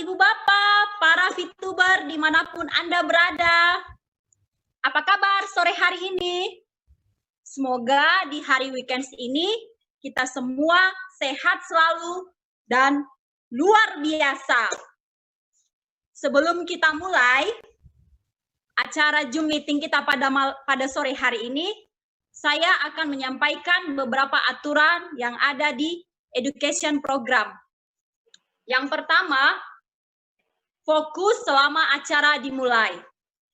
Ibu Bapak, para VTuber dimanapun Anda berada. Apa kabar sore hari ini? Semoga di hari weekends ini kita semua sehat selalu dan luar biasa. Sebelum kita mulai acara Zoom meeting kita pada sore hari ini, saya akan menyampaikan beberapa aturan yang ada di education program. Yang pertama, fokus selama acara dimulai.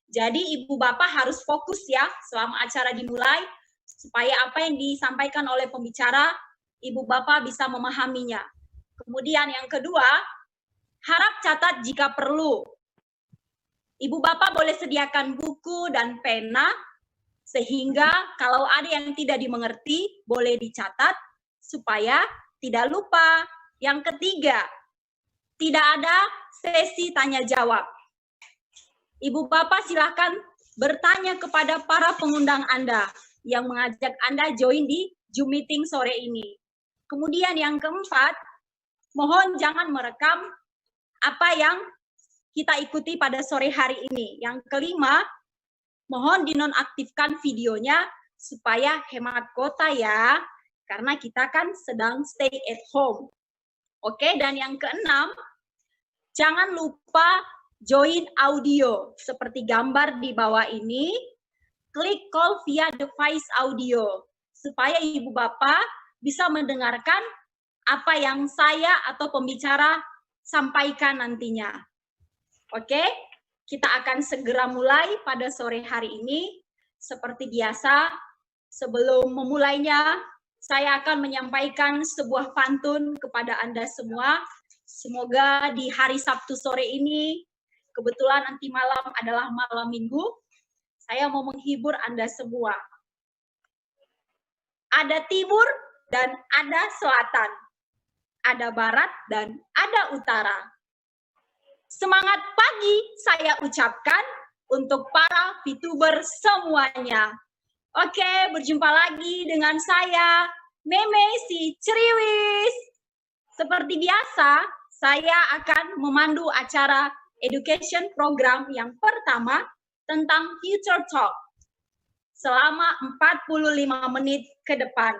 Jadi Ibu Bapak harus fokus ya selama acara dimulai, supaya apa yang disampaikan oleh pembicara, Ibu Bapak bisa memahaminya. Kemudian yang kedua, harap catat jika perlu. Ibu Bapak boleh sediakan buku dan pena, sehingga kalau ada yang tidak dimengerti, boleh dicatat, supaya tidak lupa. Yang ketiga, tidak ada sesi tanya jawab. Ibu Bapak silakan bertanya kepada para pengundang Anda yang mengajak Anda join di Zoom meeting sore ini. Kemudian yang keempat, mohon jangan merekam apa yang kita ikuti pada sore hari ini. Yang kelima, mohon dinonaktifkan videonya supaya hemat kuota ya, karena kita kan sedang stay at home. Oke, dan yang keenam, jangan lupa join audio seperti gambar di bawah ini. Klik call via device audio supaya Ibu Bapak bisa mendengarkan apa yang saya atau pembicara sampaikan nantinya. Oke, kita akan segera mulai pada sore hari ini. Seperti biasa, sebelum memulainya, saya akan menyampaikan sebuah pantun kepada Anda semua. Semoga di hari Sabtu sore ini, kebetulan nanti malam adalah malam minggu, saya mau menghibur Anda semua. Ada timur dan ada selatan. Ada barat dan ada utara. Semangat pagi saya ucapkan untuk para VTuber semuanya. Oke, berjumpa lagi dengan saya, Meme si Ceriwis. Seperti biasa, saya akan memandu acara education program yang pertama tentang Future Talk selama 45 menit ke depan.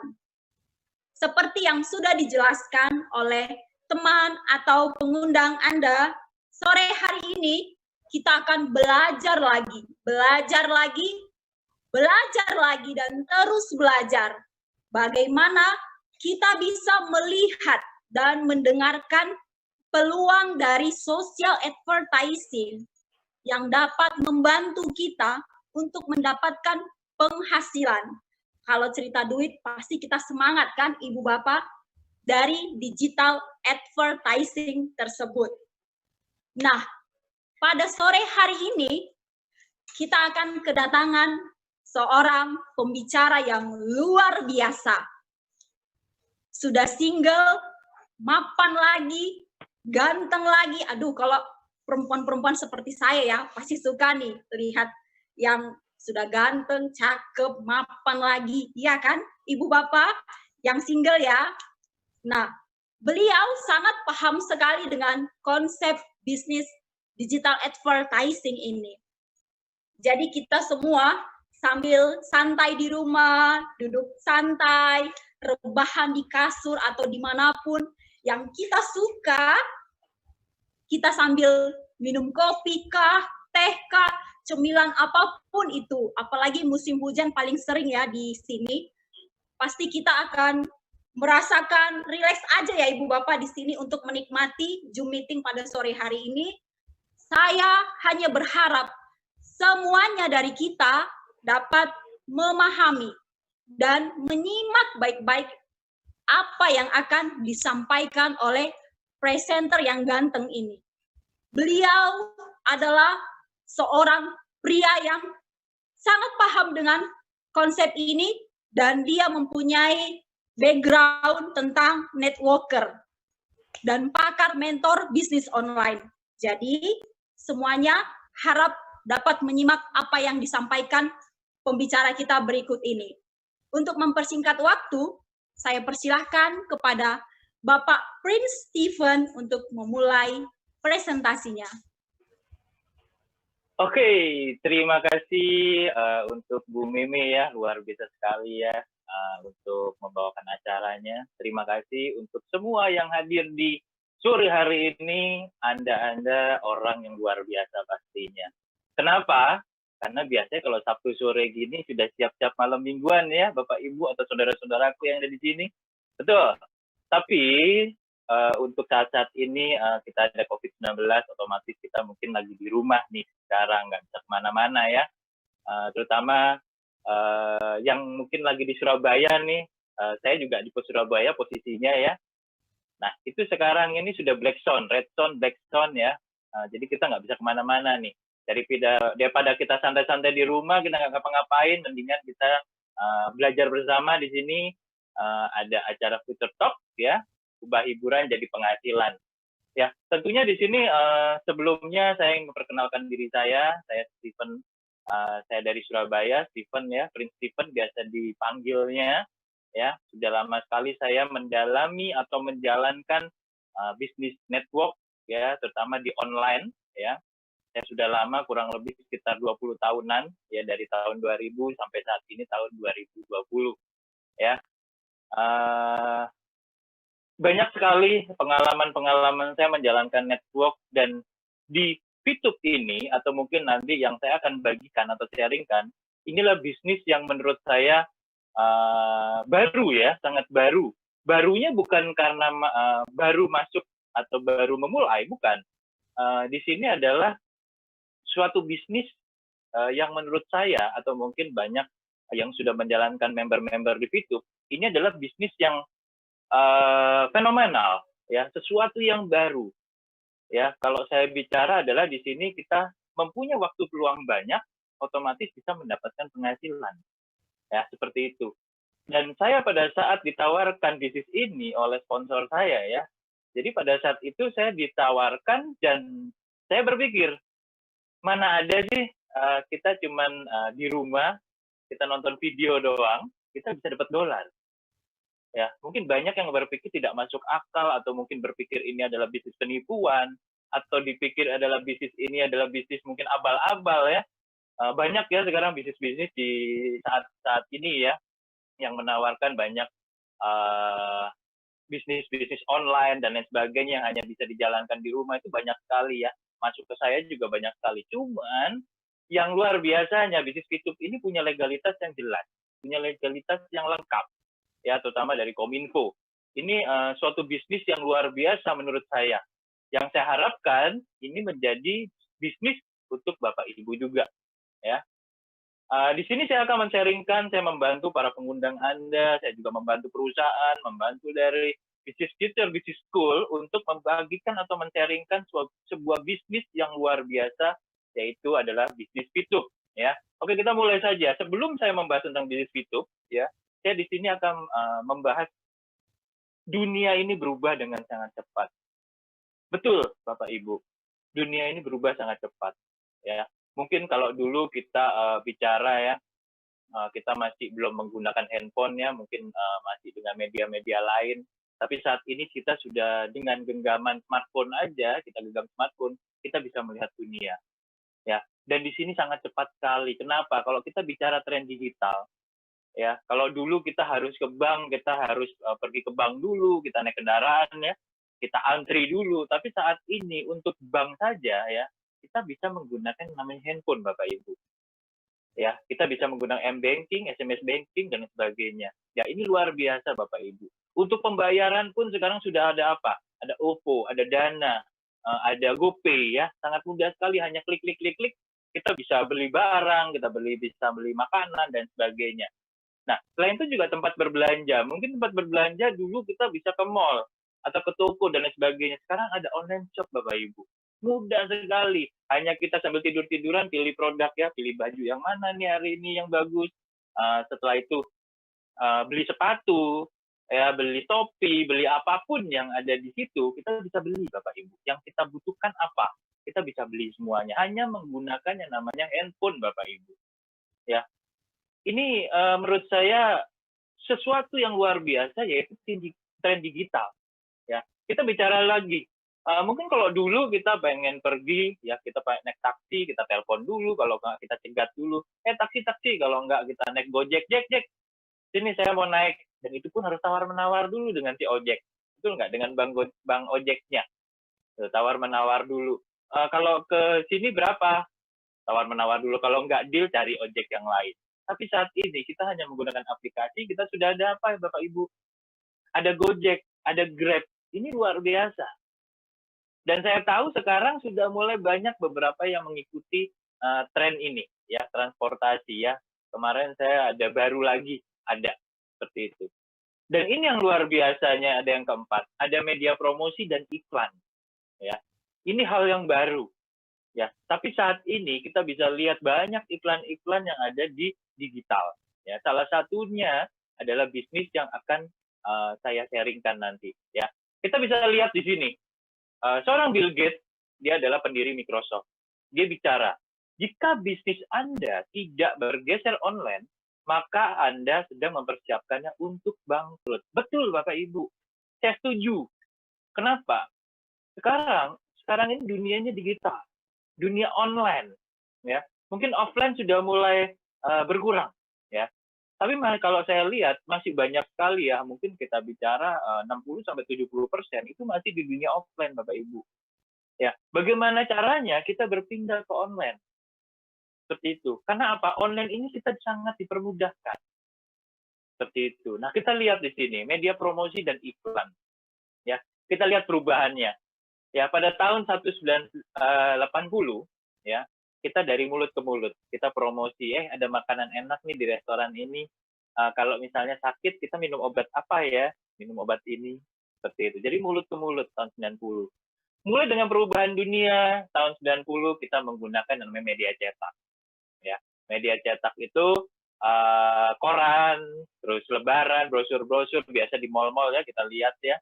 Seperti yang sudah dijelaskan oleh teman atau pengundang Anda, sore hari ini kita akan belajar lagi, dan terus belajar. Bagaimana kita bisa melihat dan mendengarkan peluang dari social advertising yang dapat membantu kita untuk mendapatkan penghasilan. Kalau cerita duit, pasti kita semangat kan Ibu Bapak dari digital advertising tersebut. Nah, pada sore hari ini, kita akan kedatangan seorang pembicara yang luar biasa. Sudah single, mapan lagi, ganteng lagi. Aduh, kalau perempuan-perempuan seperti saya ya, pasti suka nih lihat yang sudah ganteng, cakep, mapan lagi. Iya kan, Ibu Bapak yang single ya. Nah, beliau sangat paham sekali dengan konsep bisnis digital advertising ini. Jadi kita semua sambil santai di rumah, duduk santai, rebahan di kasur atau dimanapun yang kita suka, kita sambil minum kopi kah, teh kah, cemilan apapun itu, apalagi musim hujan paling sering ya di sini, pasti kita akan merasakan rileks aja ya Ibu Bapak di sini untuk menikmati Zoom meeting pada sore hari ini. Saya hanya berharap semuanya dari kita dapat memahami dan menyimak baik-baik apa yang akan disampaikan oleh presenter yang ganteng ini. Beliau adalah seorang pria yang sangat paham dengan konsep ini dan dia mempunyai background tentang networker dan pakar mentor bisnis online. Jadi semuanya harap dapat menyimak apa yang disampaikan pembicara kita berikut ini. Untuk mempersingkat waktu, saya persilahkan kepada Bapak Prince Stephen untuk memulai presentasinya. Oke, terima kasih untuk Bu Mimi ya, luar biasa sekali ya untuk membawakan acaranya. Terima kasih untuk semua yang hadir di sore hari ini. Anda orang yang luar biasa pastinya. Kenapa? Karena biasanya kalau Sabtu sore gini sudah siap-siap malam mingguan ya, Bapak Ibu atau saudara-saudaraku yang ada di sini. Betul. Tapi untuk saat-saat ini kita ada COVID-19, otomatis kita mungkin lagi di rumah nih sekarang, nggak bisa kemana-mana ya. Terutama yang mungkin lagi di Surabaya nih, saya juga di Surabaya posisinya ya. Nah, itu sekarang ini sudah black zone, red zone, black zone ya. Jadi kita nggak bisa kemana-mana nih. Daripada kita santai-santai di rumah, kita nggak ngapa-ngapain, mendingan kita belajar bersama di sini. Ada acara Future Talk ya, ubah hiburan jadi penghasilan. Ya, tentunya di sini sebelumnya saya ingin memperkenalkan diri saya Stephen, saya dari Surabaya, Stephen ya, Prince Stephen biasa dipanggilnya. Ya, sudah lama sekali saya mendalami atau menjalankan bisnis network ya, terutama di online ya. Saya sudah lama, kurang lebih sekitar 20 tahunan ya, dari tahun 2000 sampai saat ini tahun 2020 ya. Banyak sekali pengalaman-pengalaman saya menjalankan network, dan di Fitup ini atau mungkin nanti yang saya akan bagikan atau sharingkan, inilah bisnis yang menurut saya baru ya, sangat baru. Barunya bukan karena baru masuk atau baru memulai, bukan. Di sini adalah suatu bisnis yang menurut saya atau mungkin banyak yang sudah menjalankan member-member di Fitup, ini adalah bisnis yang fenomenal ya, sesuatu yang baru ya. Kalau saya bicara adalah di sini kita mempunyai waktu peluang banyak, otomatis bisa mendapatkan penghasilan ya, seperti itu. Dan saya pada saat ditawarkan bisnis ini oleh sponsor saya ya, jadi pada saat itu saya ditawarkan dan saya berpikir, mana ada sih kita cuman di rumah kita nonton video doang kita bisa dapat dolar. Ya, mungkin banyak yang berpikir tidak masuk akal, atau mungkin berpikir ini adalah bisnis penipuan, atau dipikir adalah bisnis ini adalah bisnis mungkin abal-abal ya. Banyak ya sekarang bisnis-bisnis di saat ini ya, yang menawarkan banyak bisnis-bisnis online dan lain sebagainya yang hanya bisa dijalankan di rumah, itu banyak sekali ya. Masuk ke saya juga banyak sekali. Cuman yang luar biasanya bisnis Fitup ini punya legalitas yang jelas, punya legalitas yang lengkap. Ya, terutama dari Kominfo. Ini suatu bisnis yang luar biasa menurut saya. Yang saya harapkan ini menjadi bisnis untuk Bapak Ibu juga. Ya. Di sini saya akan men-sharingkan, saya membantu para pengundang Anda, saya juga membantu perusahaan, membantu dari bisnis teacher, bisnis school untuk membagikan atau men-sharingkan sebuah bisnis yang luar biasa, yaitu adalah bisnis Fitup. Ya. Oke, kita mulai saja. Sebelum saya membahas tentang bisnis Fitup, ya, saya di sini akan membahas dunia ini berubah dengan sangat cepat. Betul, Bapak Ibu. Dunia ini berubah sangat cepat. Ya, mungkin kalau dulu kita bicara ya, kita masih belum menggunakan handphone ya, mungkin masih dengan media-media lain. Tapi saat ini kita sudah dengan genggaman smartphone aja, kita genggam smartphone, kita bisa melihat dunia. Ya, dan di sini sangat cepat sekali. Kenapa? Kalau kita bicara tren digital, ya, kalau dulu kita harus ke bank, kita harus pergi ke bank dulu, kita naik kendaraan ya, kita antri dulu. Tapi saat ini untuk bank saja ya, kita bisa menggunakan namanya handphone, Bapak Ibu. Ya, kita bisa menggunakan m-banking, SMS banking dan sebagainya. Ya, ini luar biasa Bapak Ibu. Untuk pembayaran pun sekarang sudah ada apa? Ada OVO, ada Dana, ada GoPay ya. Sangat mudah sekali, hanya klik kita bisa beli barang, kita bisa beli makanan dan sebagainya. Nah, selain itu juga tempat berbelanja. Mungkin tempat berbelanja dulu kita bisa ke mall atau ke toko dan lain sebagainya. Sekarang ada online shop, Bapak Ibu. Mudah sekali. Hanya kita sambil tidur-tiduran pilih produk ya, pilih baju yang mana nih hari ini yang bagus. Setelah itu beli sepatu, ya, beli topi, beli apapun yang ada di situ, kita bisa beli, Bapak Ibu. Yang kita butuhkan apa? Kita bisa beli semuanya. Hanya menggunakan yang namanya handphone, Bapak Ibu. Ya. Ini menurut saya sesuatu yang luar biasa, yaitu tren digital. Ya, kita bicara lagi Mungkin kalau dulu kita pengen pergi, ya kita pengen naik taksi, kita telepon dulu, kalau nggak kita cegat dulu, taksi, kalau nggak kita naik Gojek, Jack, sini saya mau naik, dan itu pun harus tawar-menawar dulu dengan si ojek, betul nggak? Dengan bang ojeknya, tawar-menawar dulu. Kalau ke sini berapa? Tawar-menawar dulu, kalau nggak deal, cari ojek yang lain. Tapi saat ini kita hanya menggunakan aplikasi, kita sudah ada apa ya Bapak Ibu? Ada Gojek, ada Grab, ini luar biasa. Dan saya tahu sekarang sudah mulai banyak beberapa yang mengikuti tren ini, ya transportasi ya. Kemarin saya ada baru lagi, ada seperti itu. Dan ini yang luar biasanya, ada yang keempat, ada media promosi dan iklan, ya. Ini hal yang baru, ya. Tapi saat ini kita bisa lihat banyak iklan-iklan yang ada di digital, ya. Salah satunya adalah bisnis yang akan saya sharingkan nanti, ya. Kita bisa lihat di sini. Seorang Bill Gates, dia adalah pendiri Microsoft. Dia bicara, jika bisnis Anda tidak bergeser online, maka Anda sedang mempersiapkannya untuk bangkrut. Betul, Bapak Ibu. Saya setuju. Kenapa? Sekarang ini dunianya digital, dunia online, ya. Mungkin offline sudah mulai berkurang, ya. Tapi kalau saya lihat masih banyak sekali ya, mungkin kita bicara 60-70% itu masih di dunia offline, Bapak Ibu. Ya, bagaimana caranya kita berpindah ke online? Seperti itu. Karena apa? Online ini kita sangat dipermudahkan. Seperti itu. Nah, kita lihat di sini media promosi dan iklan. Ya, kita lihat perubahannya. Ya, pada tahun 1980, ya, kita dari mulut ke mulut, kita promosi, ada makanan enak nih di restoran ini, kalau misalnya sakit, kita minum obat apa ya? Minum obat ini, seperti itu. Jadi mulut ke mulut tahun 90. Mulai dengan perubahan dunia, tahun 90 kita menggunakan namanya media cetak. Ya, media cetak itu koran, terus lebaran, brosur-brosur, biasa di mal-mal ya, kita lihat ya.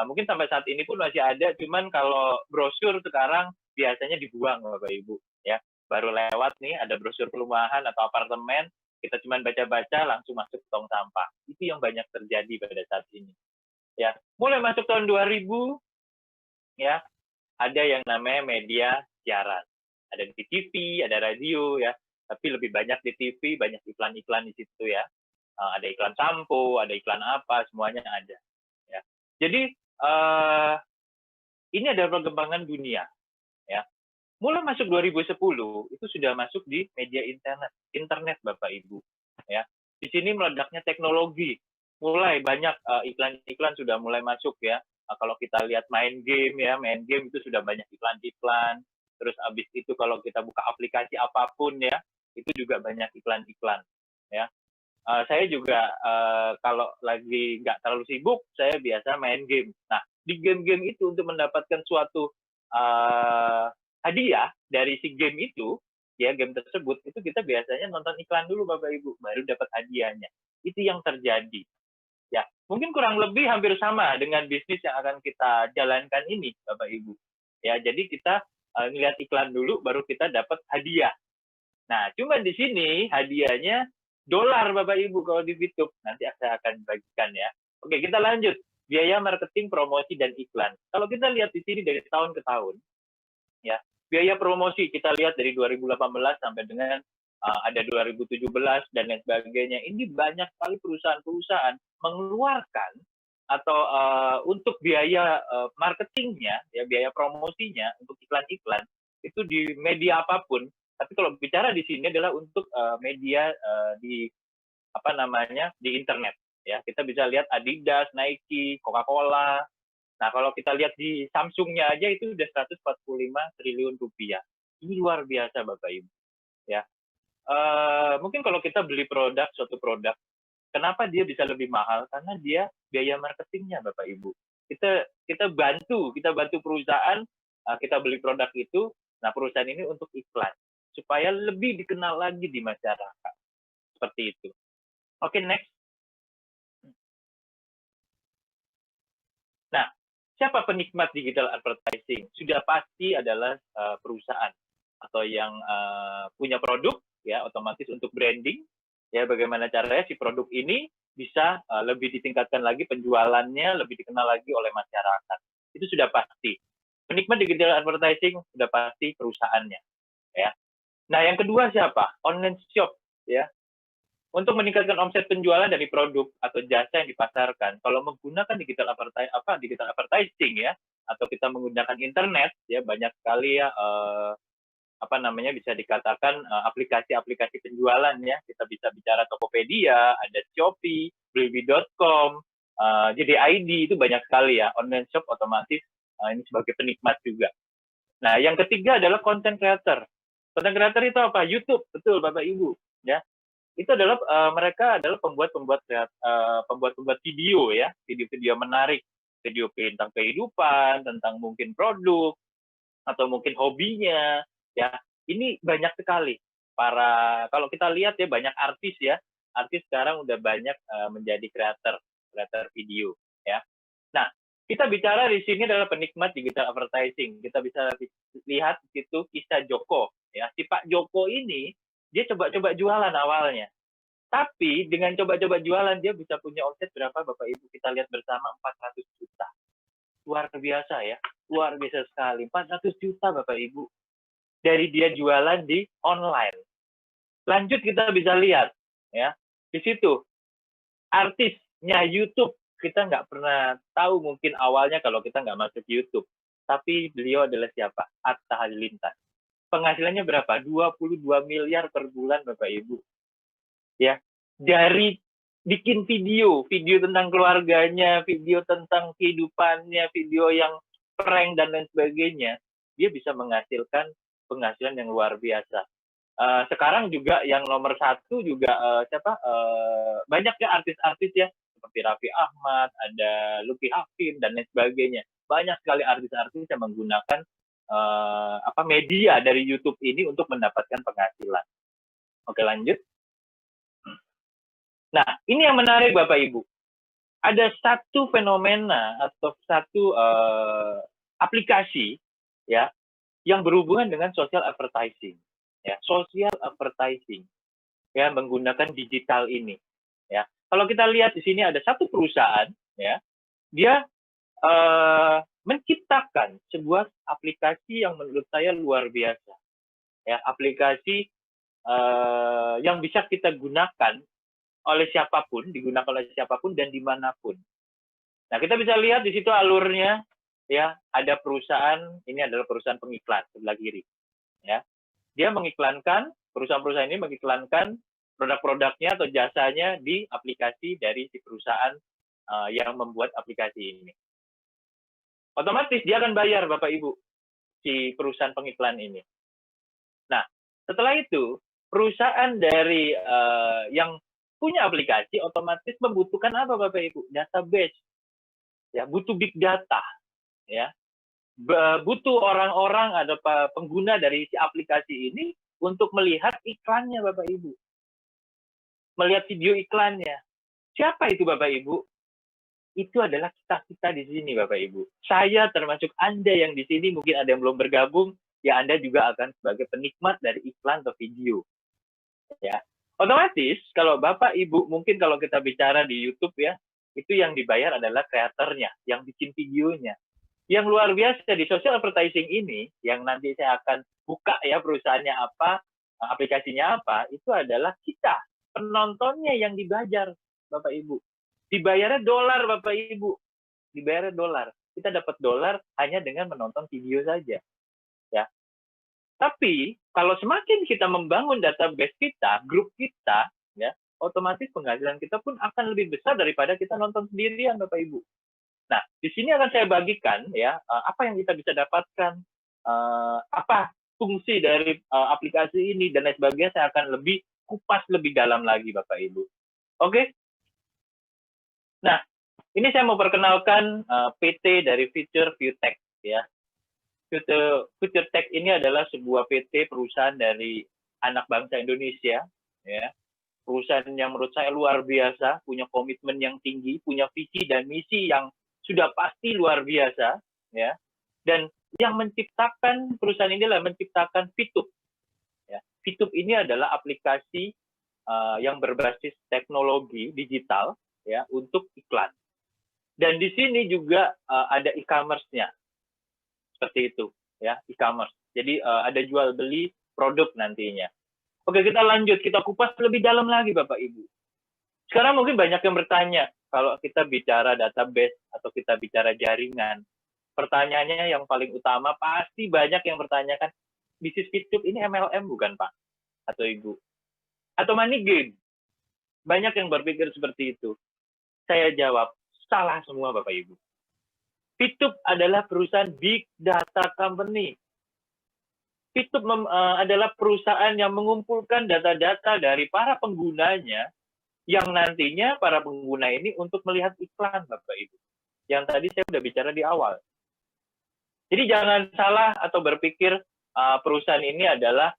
Mungkin sampai saat ini pun masih ada, cuman kalau brosur sekarang biasanya dibuang Bapak Ibu, ya. Baru lewat nih, ada brosur perumahan atau apartemen, kita cuma baca-baca langsung masuk tong sampah. Itu yang banyak terjadi pada saat ini. Ya, mulai masuk tahun 2000, ya, ada yang namanya media siaran. Ada di TV, ada radio, ya. Tapi lebih banyak di TV, banyak iklan-iklan di situ ya. Ada iklan sampo, ada iklan apa, semuanya ada. Ya. Jadi ini adalah perkembangan dunia, ya. Mulai masuk 2010 itu sudah masuk di media internet Bapak Ibu, ya. Di sini meledaknya teknologi, mulai banyak iklan-iklan sudah mulai masuk ya. Kalau kita lihat main game itu sudah banyak iklan-iklan. Terus abis itu kalau kita buka aplikasi apapun ya, itu juga banyak iklan-iklan, ya. Saya juga kalau lagi nggak terlalu sibuk, saya biasa main game. Nah, di game-game itu untuk mendapatkan suatu hadiah dari si game itu, ya game tersebut, itu kita biasanya nonton iklan dulu Bapak Ibu, baru dapat hadiahnya. Itu yang terjadi. Ya, mungkin kurang lebih hampir sama dengan bisnis yang akan kita jalankan ini Bapak Ibu. Ya, jadi kita ngelihat iklan dulu, baru kita dapat hadiah. Nah, cuma di sini hadiahnya dolar Bapak Ibu kalau di YouTube. Nanti saya akan bagikan ya. Oke, kita lanjut. Biaya marketing, promosi, dan iklan. Kalau kita lihat di sini dari tahun ke tahun, ya, biaya promosi kita lihat dari 2018 sampai dengan ada 2017 dan lain sebagainya. Ini banyak sekali perusahaan-perusahaan mengeluarkan atau untuk biaya marketingnya, ya biaya promosinya untuk iklan-iklan itu di media apapun. Tapi kalau bicara di sini adalah untuk media di apa namanya di internet. Ya, kita bisa lihat Adidas, Nike, Coca-Cola. Nah, kalau kita lihat di Samsungnya aja itu udah 145 triliun rupiah. Ini luar biasa, Bapak Ibu. Ya, mungkin kalau kita beli suatu produk, kenapa dia bisa lebih mahal? Karena dia biaya marketingnya, Bapak Ibu. Kita bantu perusahaan, kita beli produk itu. Nah, perusahaan ini untuk iklan supaya lebih dikenal lagi di masyarakat. Seperti itu. Oke, next. Nah, siapa penikmat digital advertising? Sudah pasti adalah perusahaan atau yang punya produk, ya, otomatis untuk branding, ya, bagaimana caranya si produk ini bisa lebih ditingkatkan lagi penjualannya, lebih dikenal lagi oleh masyarakat. Itu sudah pasti. Penikmat digital advertising sudah pasti perusahaannya, ya. Nah, yang kedua siapa? Online shop, ya. Untuk meningkatkan omset penjualan dari produk atau jasa yang dipasarkan, kalau menggunakan digital advertising ya, atau kita menggunakan internet ya, banyak sekali ya bisa dikatakan aplikasi-aplikasi penjualan ya. Kita bisa bicara Tokopedia, ada Shopee, Blibli.com, JDID, itu banyak sekali ya. Online shop otomatis ini sebagai penikmat juga. Nah, yang ketiga adalah content creator. Content creator itu apa? YouTube, betul Bapak Ibu, ya. Itu adalah mereka adalah pembuat video ya, video-video menarik, video tentang kehidupan, tentang mungkin produk atau mungkin hobinya, ya. Ini banyak sekali kalau kita lihat ya, banyak artis ya, artis sekarang udah banyak menjadi kreator video ya. Nah, kita bicara di sini adalah penikmat digital advertising. Kita bisa lihat di situ kisah Joko ya. Si Pak Joko ini dia coba-coba jualan awalnya. Tapi dengan coba-coba jualan dia bisa punya omset berapa Bapak Ibu? Kita lihat bersama 400 juta. Luar biasa ya. Luar biasa sekali. 400 juta Bapak Ibu. Dari dia jualan di online. Lanjut kita bisa lihat ya. Di situ artisnya YouTube, kita nggak pernah tahu mungkin awalnya kalau kita nggak masuk YouTube. Tapi beliau adalah siapa? Atta Halilintar. Penghasilannya berapa? 22 miliar per bulan Bapak Ibu. Ya, dari bikin video tentang keluarganya, video tentang kehidupannya, video yang prank dan lain sebagainya, dia bisa menghasilkan penghasilan yang luar biasa. Sekarang juga yang nomor satu juga banyak ya artis-artis ya, seperti Raffi Ahmad, ada Lucky Hakim dan lain sebagainya. Banyak sekali artis-artis yang menggunakan media dari YouTube ini untuk mendapatkan penghasilan. Oke, lanjut. Nah, ini yang menarik Bapak Ibu. Ada satu fenomena atau satu aplikasi ya yang berhubungan dengan social advertising. Ya, social advertising ya, menggunakan digital ini. Ya, kalau kita lihat di sini ada satu perusahaan ya, dia menciptakan sebuah aplikasi yang menurut saya luar biasa. Ya, aplikasi yang bisa kita gunakan oleh siapapun, digunakan oleh siapapun dan dimanapun. Nah, kita bisa lihat di situ alurnya, ya, ada perusahaan, ini adalah perusahaan pengiklan sebelah kiri, ya. Dia mengiklankan, perusahaan-perusahaan ini mengiklankan produk-produknya atau jasanya di aplikasi dari si perusahaan yang membuat aplikasi ini. Otomatis dia akan bayar Bapak Ibu si perusahaan pengiklan ini. Nah, setelah itu perusahaan dari yang punya aplikasi otomatis membutuhkan apa Bapak Ibu? Database. Ya, butuh big data. Ya. Butuh orang-orang ada pengguna dari si aplikasi ini untuk melihat iklannya Bapak Ibu. Melihat video iklannya. Siapa itu Bapak Ibu? Itu adalah kita di sini Bapak Ibu. Saya termasuk Anda yang di sini, mungkin ada yang belum bergabung, ya Anda juga akan sebagai penikmat dari iklan atau video. Ya. Otomatis kalau Bapak Ibu, mungkin kalau kita bicara di YouTube ya, itu yang dibayar adalah kreatornya, yang bikin videonya. Yang luar biasa di social advertising ini, yang nanti saya akan buka ya perusahaannya apa, aplikasinya apa, itu adalah kita, penontonnya yang dibayar Bapak Ibu. Dibayarnya dolar Bapak Ibu. Dibayarnya dolar. Kita dapat dolar hanya dengan menonton video saja. Ya. Tapi kalau semakin kita membangun database kita, grup kita, ya, otomatis penghasilan kita pun akan lebih besar daripada kita nonton sendirian, Bapak Ibu. Nah, di sini akan saya bagikan ya apa yang kita bisa dapatkan, apa fungsi dari aplikasi ini dan lain sebagainya. Saya akan lebih kupas lebih dalam lagi, Bapak Ibu. Oke? Nah, ini saya mau perkenalkan PT dari Future Tech ya. Future Tech ini adalah sebuah PT perusahaan dari anak bangsa Indonesia, ya. Perusahaan yang menurut saya luar biasa, punya komitmen yang tinggi, punya visi dan misi yang sudah pasti luar biasa, ya. Dan yang menciptakan perusahaan ini adalah menciptakan Fitup. Ya. Fitup ini adalah aplikasi yang berbasis teknologi digital, ya, untuk iklan. Dan di sini juga ada e-commerce-nya. seperti itu ya, e-commerce. Jadi ada jual beli produk nantinya. Oke, kita lanjut, kita kupas lebih dalam lagi Bapak Ibu. Sekarang mungkin banyak yang bertanya, kalau kita bicara database atau kita bicara jaringan, pertanyaannya yang paling utama pasti banyak yang bertanyakan, bisnis Fitup ini MLM bukan Pak? Atau Ibu? Atau money game? Banyak yang berpikir seperti itu. Saya jawab, salah semua Bapak Ibu. Fitup adalah perusahaan big data company. Fitup adalah perusahaan yang mengumpulkan data-data dari para penggunanya, yang nantinya para pengguna ini untuk melihat iklan Bapak Ibu. Yang tadi saya sudah bicara di awal. Jadi jangan salah atau berpikir perusahaan ini adalah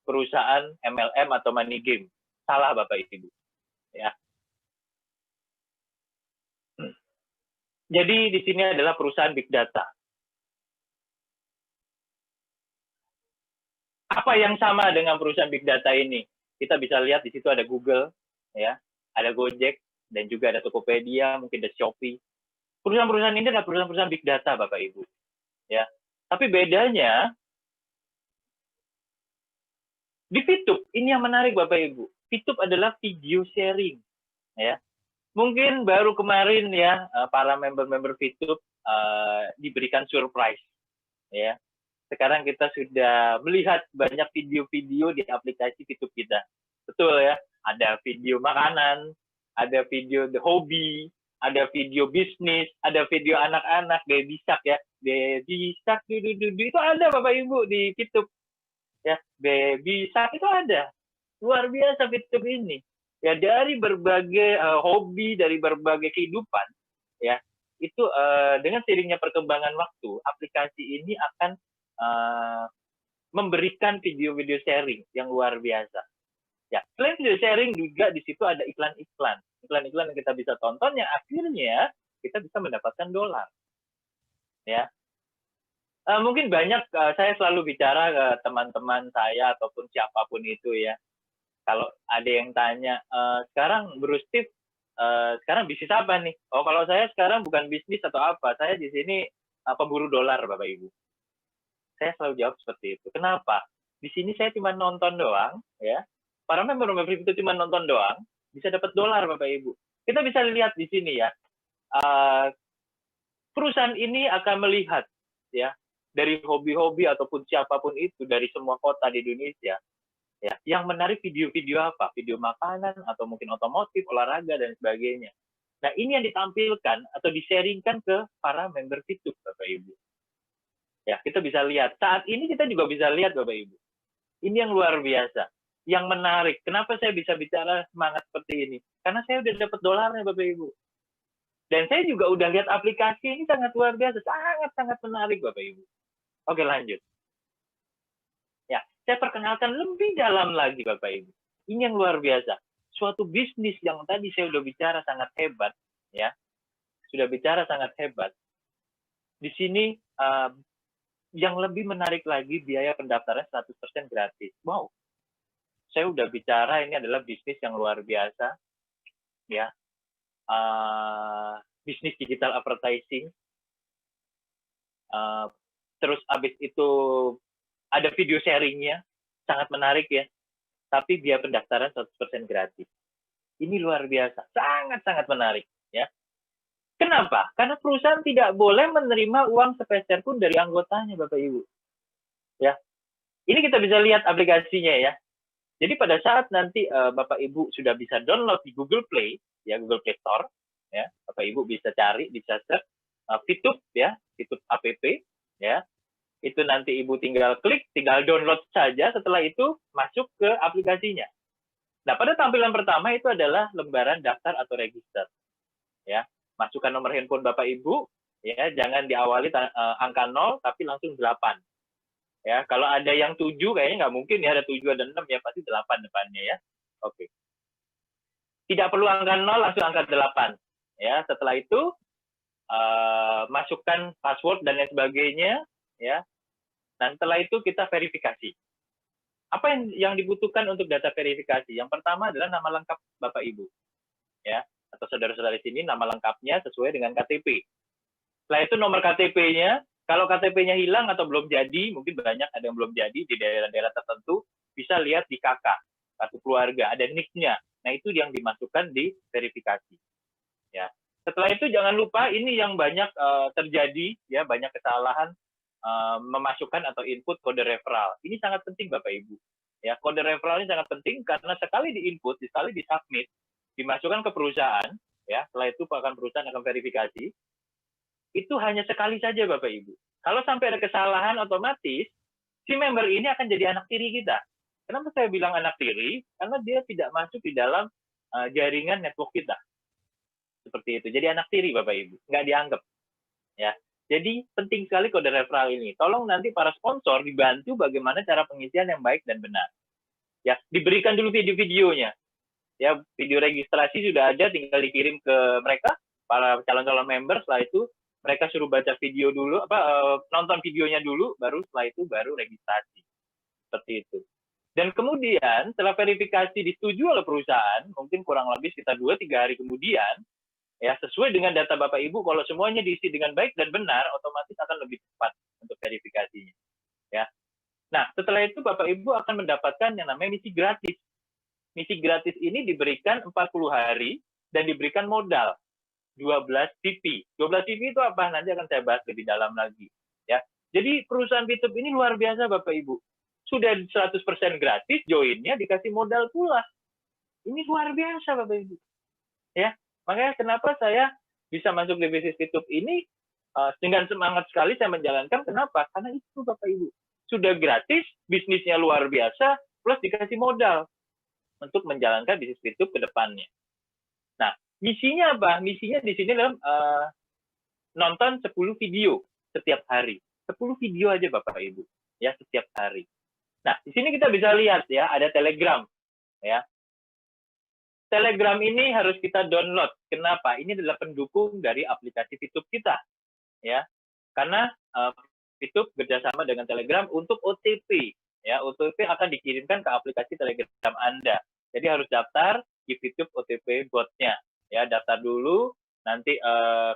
perusahaan MLM atau money game. Salah Bapak Ibu. Ya. Jadi di sini adalah perusahaan big data. Apa yang sama dengan perusahaan big data ini? Kita bisa lihat di situ ada Google, ya, ada Gojek, dan juga ada Tokopedia, mungkin ada Shopee. Perusahaan-perusahaan ini adalah perusahaan-perusahaan big data, Bapak Ibu. Ya, tapi bedanya di Fitup ini yang menarik, Bapak Ibu. Fitup adalah video sharing, ya. Mungkin baru kemarin ya para member-member Fitup diberikan surprise, ya. Sekarang kita sudah melihat banyak video-video di aplikasi Fitup kita. Betul ya, ada video makanan, ada video the hobby, ada video bisnis, ada video anak-anak, baby shark ya. Baby shark, itu ada Bapak Ibu di Fitup. Ya, baby shark itu ada. Luar biasa Fitup ini. Ya, dari berbagai hobi, dari berbagai kehidupan, ya, itu dengan seiringnya perkembangan waktu, aplikasi ini akan memberikan video-video sharing yang luar biasa. Ya, selain video sharing juga di situ ada iklan-iklan. Iklan-iklan yang kita bisa tonton yang akhirnya kita bisa mendapatkan dolar. Ya. Mungkin banyak saya selalu bicara ke teman-teman saya ataupun siapapun itu ya. Kalau ada yang tanya, sekarang Bro Steve, sekarang bisnis apa nih? Oh, kalau saya sekarang bukan bisnis atau apa, saya di sini pemburu dolar Bapak Ibu. Saya selalu jawab seperti itu. Kenapa? Di sini saya cuma nonton doang, ya. Para member itu cuma nonton doang, bisa dapat dolar Bapak Ibu. Kita bisa lihat di sini ya. Perusahaan ini akan melihat ya dari hobi-hobi ataupun siapapun itu dari semua kota di Indonesia. Ya, yang menarik video-video apa? Video makanan atau mungkin otomotif, olahraga dan sebagainya. Nah, ini yang ditampilkan atau di-sharingkan ke para member Fitup Bapak Ibu. Ya, kita bisa lihat. Saat ini kita juga bisa lihat Bapak Ibu. Ini yang luar biasa. Yang menarik. Kenapa saya bisa bicara semangat seperti ini? Karena saya udah dapat dolarnya Bapak Ibu. Dan saya juga udah lihat aplikasi ini sangat luar biasa. Sangat-sangat menarik Bapak Ibu. Oke, lanjut. Ya, saya perkenalkan lebih dalam lagi Bapak Ibu. Ini yang luar biasa. Suatu bisnis yang tadi saya udah bicara sangat hebat. Ya, sudah bicara sangat hebat. Di sini yang lebih menarik lagi biaya pendaftaran 100% gratis. Wow. Saya udah bicara ini adalah bisnis yang luar biasa. Ya. Bisnis digital advertising. Terus habis itu ada video sharingnya. Sangat menarik ya. Tapi biaya pendaftaran 100% gratis. Ini luar biasa. Sangat-sangat menarik. Ya. Kenapa? Karena perusahaan tidak boleh menerima uang sepeser pun dari anggotanya, Bapak Ibu. Ya, ini kita bisa lihat aplikasinya ya. Jadi pada saat nanti Bapak Ibu sudah bisa download di Google Play, ya Google Play Store, ya Bapak Ibu bisa cari, bisa search Fitup ya, Fitup app, ya. Itu nanti Ibu tinggal klik, tinggal download saja. Setelah itu masuk ke aplikasinya. Nah, pada tampilan pertama itu adalah lembaran daftar atau register, ya. Masukkan nomor handphone Bapak Ibu, ya, jangan diawali angka 0 tapi langsung 8. Ya, kalau ada yang 7 kayaknya nggak mungkin ya, ada 7 ada 6 ya, pasti 8 depannya ya. Oke. Tidak perlu angka 0, langsung angka 8. Ya, setelah itu masukkan password dan lain sebagainya, ya. Dan setelah itu kita verifikasi. Apa yang dibutuhkan untuk data verifikasi? Yang pertama adalah nama lengkap Bapak Ibu. Ya. Atau saudara-saudara di sini nama lengkapnya sesuai dengan KTP. Setelah itu nomor KTP-nya Kalau KTP-nya hilang atau belum jadi, mungkin banyak ada yang belum jadi di daerah-daerah tertentu, bisa lihat di KK, kartu keluarga, ada NIK-nya. Nah, itu yang dimasukkan di verifikasi. Ya. Setelah itu jangan lupa ini yang banyak terjadi, ya, banyak kesalahan memasukkan atau input kode referral. Ini sangat penting Bapak Ibu. Ya, kode referral ini sangat penting karena sekali di-input, sekali di-submit, dimasukkan ke perusahaan, ya, setelah itu akan perusahaan akan verifikasi, itu hanya sekali saja Bapak Ibu. Kalau sampai ada kesalahan otomatis, si member ini akan jadi anak tiri kita. Kenapa saya bilang anak tiri? Karena dia tidak masuk di dalam jaringan network kita. Seperti itu. Jadi anak tiri Bapak Ibu, nggak dianggap. Ya. Jadi penting sekali kode referral ini. Tolong nanti para sponsor dibantu bagaimana cara pengisian yang baik dan benar. Ya, diberikan dulu video-videonya. Ya, video registrasi sudah ada, tinggal dikirim ke mereka para calon-calon member. Setelah itu mereka suruh baca video dulu, nonton videonya dulu, baru setelah itu baru registrasi. Seperti itu. Dan kemudian setelah verifikasi disetujui oleh perusahaan, mungkin kurang lebih sekitar 2-3 hari kemudian, ya, sesuai dengan data Bapak Ibu, kalau semuanya diisi dengan baik dan benar, otomatis akan lebih cepat untuk verifikasinya. Ya. Nah, setelah itu Bapak Ibu akan mendapatkan yang namanya misi gratis. Misi gratis ini diberikan 40 hari dan diberikan modal 12 VP. 12 VP itu apa? Nanti akan saya bahas lebih dalam lagi. Ya. Jadi perusahaan Fitup ini luar biasa Bapak Ibu. Sudah 100% gratis, joinnya dikasih modal pula. Ini luar biasa Bapak Ibu. Ya. Makanya kenapa saya bisa masuk di bisnis Fitup ini dengan semangat sekali saya menjalankan. Kenapa? Karena itu Bapak Ibu. Sudah gratis, bisnisnya luar biasa, plus dikasih modal untuk menjalankan bisnis Fitup ke depannya. Nah, misinya apa? Misinya di sini dalam nonton 10 video setiap hari. 10 video aja Bapak Ibu, ya, setiap hari. Nah, di sini kita bisa lihat ya, ada Telegram, ya. Telegram ini harus kita download. Kenapa? Ini adalah pendukung dari aplikasi Fitup kita, ya. Karena Fitup bekerjasama dengan Telegram untuk OTP, ya. OTP akan dikirimkan ke aplikasi Telegram Anda. Jadi harus daftar di Fitup OTP botnya, ya. Daftar dulu. Nanti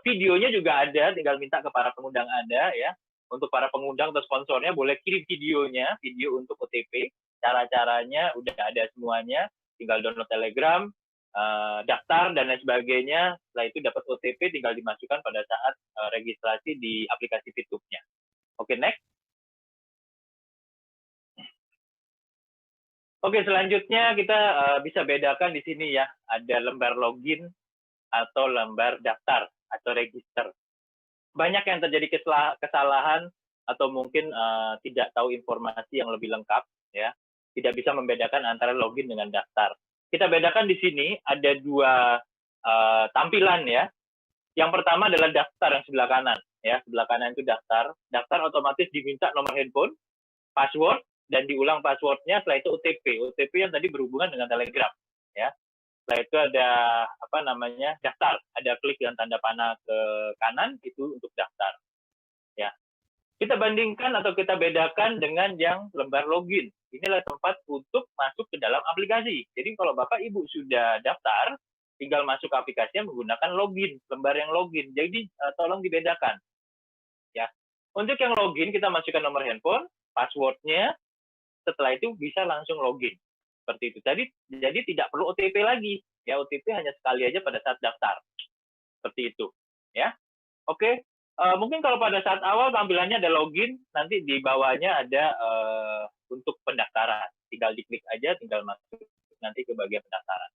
videonya juga ada, tinggal minta ke para pengundang Anda, ya. Untuk para pengundang atau sponsornya boleh kirim videonya, video untuk OTP, cara-caranya udah ada semuanya, tinggal download Telegram, daftar dan lain sebagainya. Setelah itu dapat OTP, tinggal dimasukkan pada saat registrasi di aplikasi Fitup-nya. Oke, next. Oke, selanjutnya kita bisa bedakan di sini ya, ada lembar login atau lembar daftar atau register. Banyak yang terjadi kesalahan atau mungkin tidak tahu informasi yang lebih lengkap, ya, tidak bisa membedakan antara login dengan daftar. Kita bedakan di sini ada dua tampilan ya. Yang pertama adalah daftar yang sebelah kanan, ya, sebelah kanan itu daftar. Daftar otomatis diminta nomor handphone, password, dan diulang passwordnya. Setelah itu OTP, OTP yang tadi berhubungan dengan Telegram, ya. Setelah itu ada apa namanya daftar, ada klik yang tanda panah ke kanan itu untuk daftar. Ya, kita bandingkan atau kita bedakan dengan yang lembar login. Inilah tempat untuk masuk ke dalam aplikasi. Jadi kalau Bapak Ibu sudah daftar, tinggal masuk ke aplikasinya menggunakan login, lembar yang login. Jadi tolong dibedakan. Ya, untuk yang login kita masukkan nomor handphone, passwordnya. Setelah itu bisa langsung login. Seperti itu. Jadi tidak perlu OTP lagi. Ya, OTP hanya sekali aja pada saat daftar. Seperti itu. Ya. Oke. Mungkin kalau pada saat awal tampilannya ada login, nanti di bawahnya ada untuk pendaftaran. Tinggal diklik aja, tinggal masuk nanti ke bagian pendaftaran.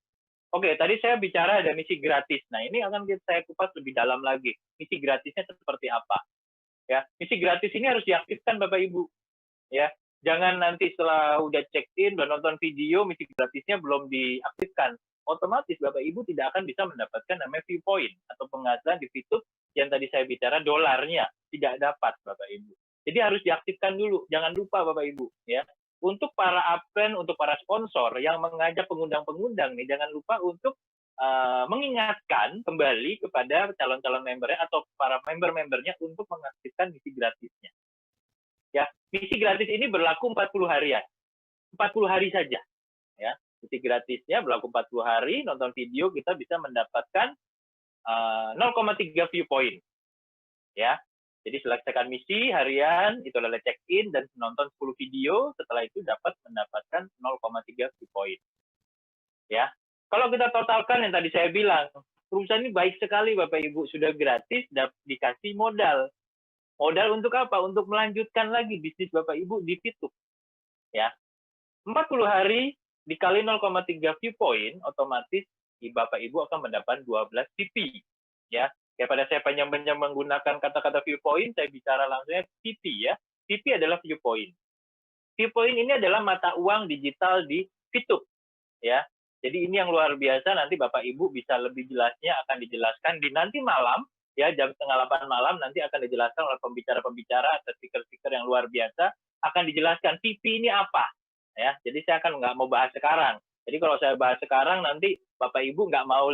Oke, tadi saya bicara ada misi gratis. Nah, ini akan saya kupas lebih dalam lagi. Misi gratisnya seperti apa? Ya, misi gratis ini harus diaktifkan Bapak Ibu. Ya. Jangan nanti setelah udah check-in, udah nonton video, misi gratisnya belum diaktifkan. Otomatis Bapak Ibu tidak akan bisa mendapatkan namanya view point atau penghasilan di Fitup yang tadi saya bicara dolarnya. Tidak dapat Bapak Ibu. Jadi harus diaktifkan dulu. Jangan lupa Bapak Ibu. Ya. Untuk para admin, untuk para sponsor yang mengajak pengundang-pengundang nih, jangan lupa untuk mengingatkan kembali kepada calon-calon membernya atau para member-membernya untuk mengaktifkan misi gratisnya. Ya, misi gratis ini berlaku 40 harian. 40 hari saja. Ya, misi gratisnya berlaku 40 hari, nonton video kita bisa mendapatkan 0,3 view point. Ya. Jadi selesaikan misi harian, itu adalah check-in dan menonton 10 video, setelah itu dapat mendapatkan 0,3 view point. Ya. Kalau kita totalkan yang tadi saya bilang, perusahaan ini baik sekali Bapak Ibu, sudah gratis, dikasih modal. Modal untuk apa? Untuk melanjutkan lagi bisnis Bapak Ibu di Fitup. Ya. 40 hari dikali 0,3 view point, otomatis Bapak Ibu akan mendapat 12 VP. Ya. Daripada saya panjang-panjang menggunakan kata-kata viewpoint, saya bicara langsungnya VP ya. VP adalah viewpoint. Viewpoint ini adalah mata uang digital di Fitup ya. Jadi ini yang luar biasa, nanti Bapak Ibu bisa lebih jelasnya akan dijelaskan di nanti malam ya, jam 7:30 malam nanti akan dijelaskan oleh pembicara-pembicara atau speaker-speaker yang luar biasa, akan dijelaskan VP ini apa ya. Jadi saya akan nggak mau bahas sekarang. Jadi kalau saya bahas sekarang nanti Bapak Ibu nggak mau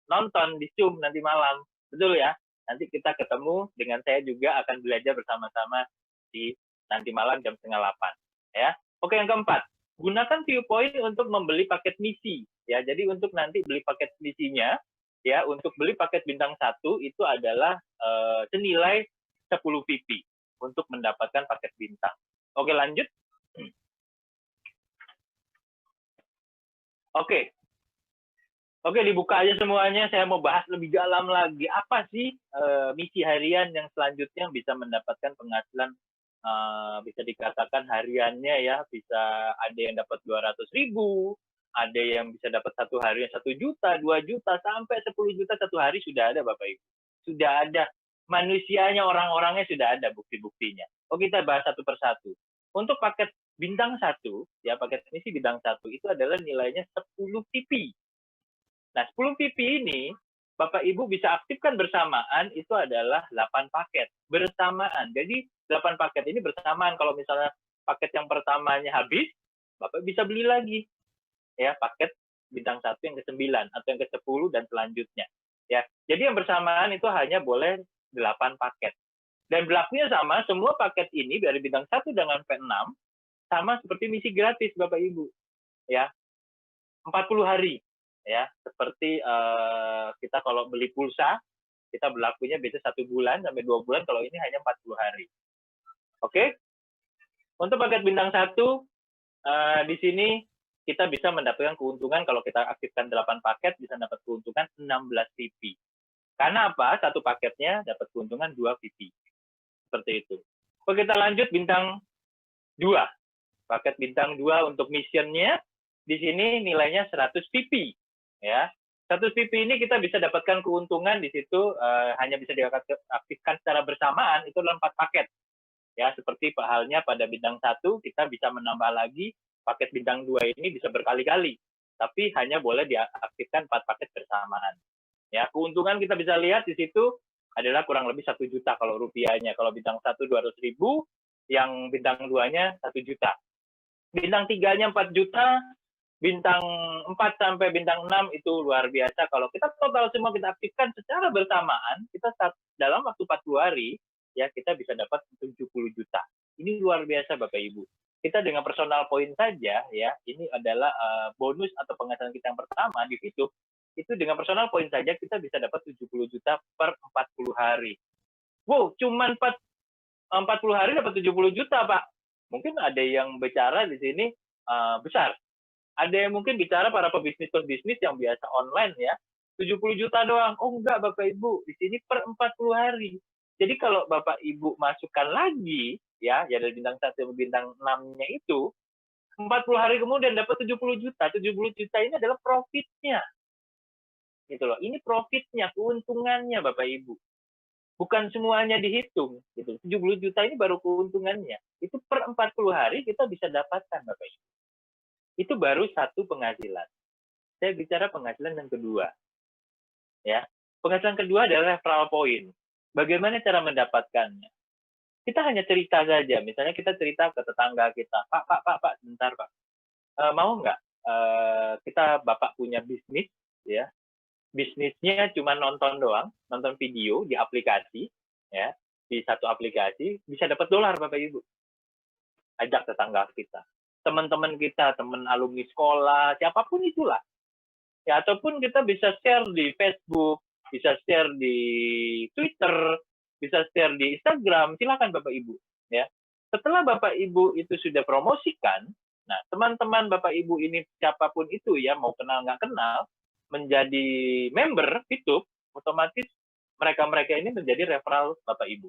nonton di Zoom nanti malam. Betul ya? Nanti kita ketemu dengan saya juga akan belajar bersama-sama di nanti malam jam 7:30 ya. Oke, yang keempat, gunakan viewpoint untuk membeli paket misi ya. Jadi untuk nanti beli paket misinya ya, untuk beli paket bintang 1 itu adalah senilai 10 VP untuk mendapatkan paket bintang. Oke, lanjut. Oke, dibuka aja semuanya. Saya mau bahas lebih dalam lagi. Apa sih misi harian yang selanjutnya bisa mendapatkan penghasilan, bisa dikatakan hariannya ya, bisa ada yang dapat 200.000, ada yang bisa dapat satu hari 1 juta, 2 juta, sampai 10 juta satu hari sudah ada Bapak Ibu. Sudah ada. Manusianya, orang-orangnya sudah ada bukti-buktinya. Oke, kita bahas satu persatu. Untuk paket bintang 1, ya paket misi bintang 1 itu adalah nilainya 10 VP. Nah, 10 VP ini Bapak Ibu bisa aktifkan bersamaan, itu adalah 8 paket bersamaan. Jadi 8 paket ini bersamaan. Kalau misalnya paket yang pertamanya habis, Bapak bisa beli lagi ya paket bintang 1 yang ke-9 atau yang ke-10 dan selanjutnya. Ya. Jadi yang bersamaan itu hanya boleh 8 paket. Dan berlakunya sama, semua paket ini dari bintang 1 dengan P6 sama seperti misi gratis Bapak Ibu. Ya. 40 hari. Ya, seperti kita kalau beli pulsa, kita berlakunya biasa 1 bulan sampai 2 bulan, kalau ini hanya 40 hari. Oke? Untuk paket bintang 1, di sini kita bisa mendapatkan keuntungan kalau kita aktifkan 8 paket, bisa dapat keuntungan 16 VP. Karena apa? Satu paketnya dapat keuntungan 2 VP. Seperti itu. Oke, kita lanjut bintang 2. Paket bintang 2 untuk missionnya, di sini nilainya 100 VP. Ya, 100 VP ini kita bisa dapatkan keuntungan di situ hanya bisa diaktifkan secara bersamaan, itu adalah 4 paket. Ya, seperti halnya pada bintang 1 kita bisa menambah lagi paket bintang 2 ini bisa berkali-kali, tapi hanya boleh diaktifkan 4 paket bersamaan. Ya, keuntungan kita bisa lihat di situ adalah kurang lebih 1 juta kalau rupiahnya. Kalau bintang 1 200.000, yang bintang 2-nya 1 juta. Bintang 3-nya 4 juta. Bintang 4 sampai bintang 6 itu luar biasa. Kalau kita total semua kita aktifkan secara bersamaan, kita dalam waktu 40 hari, ya kita bisa dapat 70 juta. Ini luar biasa Bapak Ibu. Kita dengan personal point saja, ya ini adalah bonus atau penghasilan kita yang pertama di Fitup. Itu dengan personal point saja kita bisa dapat 70 juta per 40 hari. Wow, cuman 40 hari dapat 70 juta Pak. Mungkin ada yang bicara di sini besar. Ada yang mungkin bicara para pebisnis yang biasa online ya, 70 juta doang. Oh enggak Bapak Ibu, di sini per 40 hari. Jadi kalau Bapak Ibu masukkan lagi, ya dari bintang 1 sampai bintang 6-nya itu, 40 hari kemudian dapat 70 juta. 70 juta ini adalah profitnya. Gitu loh. Ini profitnya, keuntungannya Bapak Ibu. Bukan semuanya dihitung. Gitu. 70 juta ini baru keuntungannya. Itu per 40 hari kita bisa dapatkan Bapak Ibu. Itu baru satu penghasilan. Saya bicara penghasilan yang kedua. Ya, penghasilan kedua adalah referral point. Bagaimana cara mendapatkannya? Kita hanya cerita saja. Misalnya kita cerita ke tetangga kita, Pak, sebentar Pak. Mau nggak kita Bapak punya bisnis, ya? Bisnisnya cuma nonton doang, nonton video di aplikasi, ya, di satu aplikasi bisa dapat dolar Bapak Ibu. Ajak tetangga kita. Teman-teman kita, teman alumni sekolah, siapapun itulah. Ya, ataupun kita bisa share di Facebook, bisa share di Twitter, bisa share di Instagram, silakan Bapak Ibu. Ya, setelah Bapak Ibu itu sudah promosikan, nah teman-teman Bapak Ibu ini siapapun itu ya, mau kenal nggak kenal, menjadi member itu, otomatis mereka-mereka ini menjadi referral Bapak Ibu.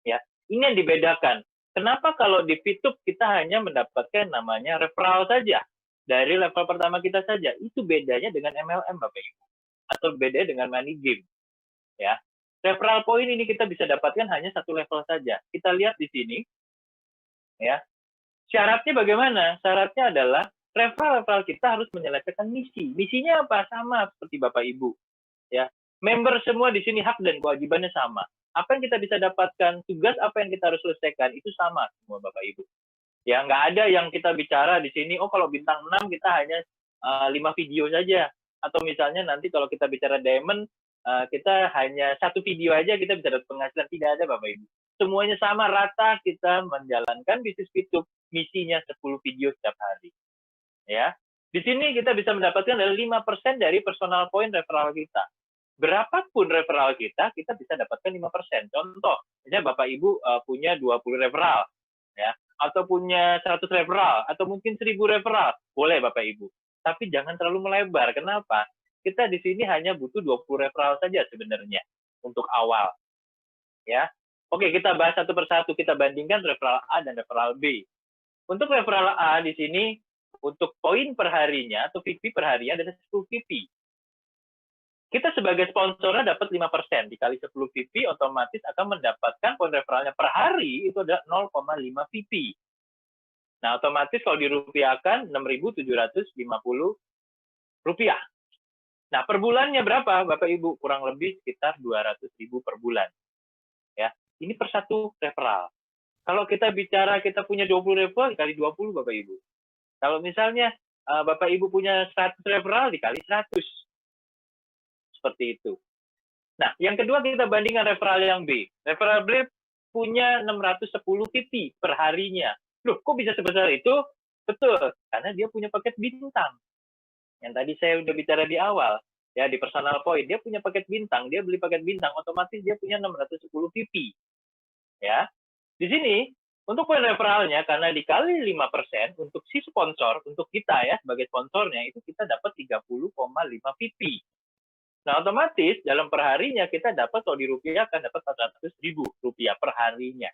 Ya, ini yang dibedakan. Kenapa kalau di Fitup kita hanya mendapatkan namanya referral saja dari level pertama kita saja? Itu bedanya dengan MLM Bapak Ibu, atau beda dengan money game. Ya, referral point ini kita bisa dapatkan hanya satu level saja. Kita lihat di sini, ya. Syaratnya bagaimana? Syaratnya adalah referral kita harus menyelesaikan misi. Misinya apa? Sama seperti Bapak Ibu. Ya, member semua di sini hak dan kewajibannya sama. Apa yang kita bisa dapatkan, tugas apa yang kita harus selesaikan, itu sama semua Bapak Ibu. Ya, nggak ada yang kita bicara di sini, oh kalau bintang 6 kita hanya 5 video saja. Atau misalnya nanti kalau kita bicara diamond, kita hanya satu video aja kita bisa dapat penghasilan. Tidak ada Bapak Ibu. Semuanya sama rata, kita menjalankan bisnis Fitup, misinya 10 video setiap hari. Ya, di sini kita bisa mendapatkan dari 5% dari personal point referral kita. Berapapun referral kita bisa dapatkan 5%. Contoh, misalnya Bapak Ibu punya 20 referral, ya, atau punya 100 referral, atau mungkin 1000 referral, boleh Bapak Ibu. Tapi jangan terlalu melebar. Kenapa? Kita di sini hanya butuh 20 referral saja sebenarnya untuk awal. Ya, oke, kita bahas satu persatu. Kita bandingkan referral A dan referral B. Untuk referral A di sini, untuk poin perharinya atau VP perharinya ada 10 VP. Kita sebagai sponsornya dapat 5%, dikali 10 VP otomatis akan mendapatkan poin referralnya per hari itu adalah 0,5 VP. Nah, otomatis kalau dirupiahkan 6.750 rupiah. Nah, per bulannya berapa Bapak Ibu? Kurang lebih sekitar 200.000 per bulan. Ya, ini per satu referral. Kalau kita bicara kita punya 20 referral dikali 20 Bapak Ibu. Kalau misalnya Bapak Ibu punya 100 referral dikali 100. Seperti itu. Nah, yang kedua kita bandingkan referral yang B. Referral B punya 610 VP per harinya. Loh, kok bisa sebesar itu? Betul, karena dia punya paket bintang. Yang tadi saya udah bicara di awal, ya di personal point, dia punya paket bintang, dia beli paket bintang, otomatis dia punya 610 VP. Ya, di sini untuk poin referralnya karena dikali 5% untuk si sponsor, untuk kita ya sebagai sponsornya itu kita dapat 30,5 VP. Nah, otomatis dalam perharinya kita dapat kalau dirupiahkan dapat 400.000 rupiah per harinya.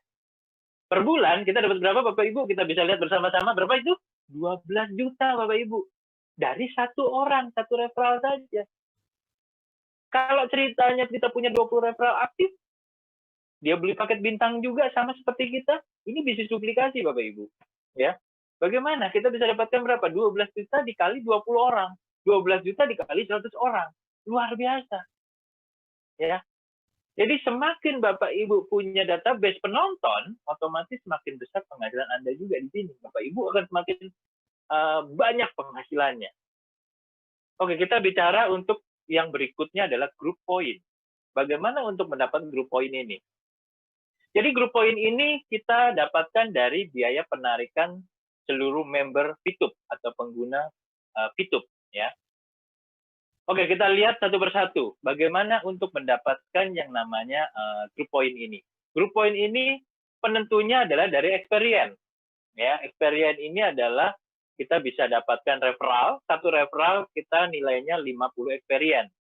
Per bulan kita dapat berapa Bapak Ibu? Kita bisa lihat bersama-sama berapa itu? 12 juta Bapak Ibu. Dari satu orang, satu referral saja. Kalau ceritanya kita punya 20 referral aktif, dia beli paket bintang juga sama seperti kita, ini bisnis duplikasi Bapak Ibu. Ya. Bagaimana? Kita bisa dapatkan berapa? 12 juta dikali 20 orang. 12 juta dikali 100 orang. Luar biasa. Ya. Jadi semakin Bapak Ibu punya database penonton, otomatis semakin besar penghasilan Anda juga di sini. Bapak Ibu akan semakin banyak penghasilannya. Oke, kita bicara untuk yang berikutnya adalah group point. Bagaimana untuk mendapat group point ini? Jadi group point ini kita dapatkan dari biaya penarikan seluruh member Fitup atau pengguna Fitup, ya. Oke, kita lihat satu persatu. Bagaimana untuk mendapatkan yang namanya group point ini? Group point ini penentunya adalah dari experience. Ya, experience ini adalah kita bisa dapatkan referral. Satu referral kita nilainya 50 experience.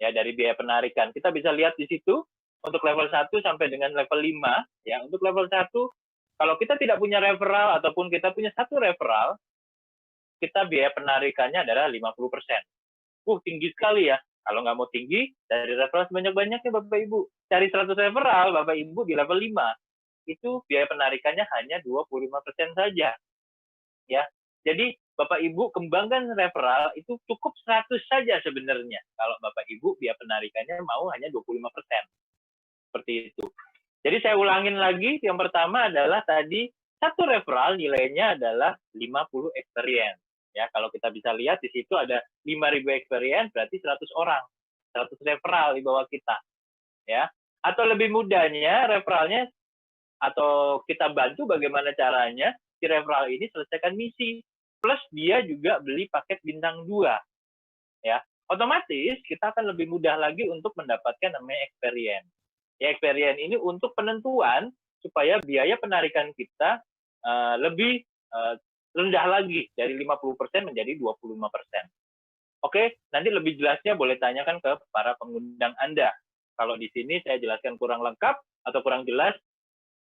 Ya, dari biaya penarikan. Kita bisa lihat di situ untuk level 1 sampai dengan level 5. Ya, untuk level 1, kalau kita tidak punya referral ataupun kita punya satu referral, kita biaya penarikannya adalah 50%. Tinggi sekali ya. Kalau nggak mau tinggi, dari referral sebanyak-banyaknya Bapak Ibu. Cari 100 referral, Bapak Ibu di level 5. Itu biaya penarikannya hanya 25% saja. Ya. Jadi, Bapak Ibu kembangkan referral itu cukup 100 saja sebenarnya. Kalau Bapak Ibu biaya penarikannya mau hanya 25%. Seperti itu. Jadi saya ulangin lagi, yang pertama adalah tadi, satu referral nilainya adalah 50 experience. Ya, kalau kita bisa lihat di situ ada 5.000 experience berarti 100 orang. 100 referral di bawah kita. Ya. Atau lebih mudahnya referralnya atau kita bantu bagaimana caranya si referral ini selesaikan misi. Plus dia juga beli paket bintang 2. Ya. Otomatis kita akan lebih mudah lagi untuk mendapatkan namanya experience. Ya, experience ini untuk penentuan supaya biaya penarikan kita lebih rendah lagi dari 50% menjadi 25%. Oke, nanti lebih jelasnya boleh tanyakan ke para pengundang Anda. Kalau di sini saya jelaskan kurang lengkap atau kurang jelas,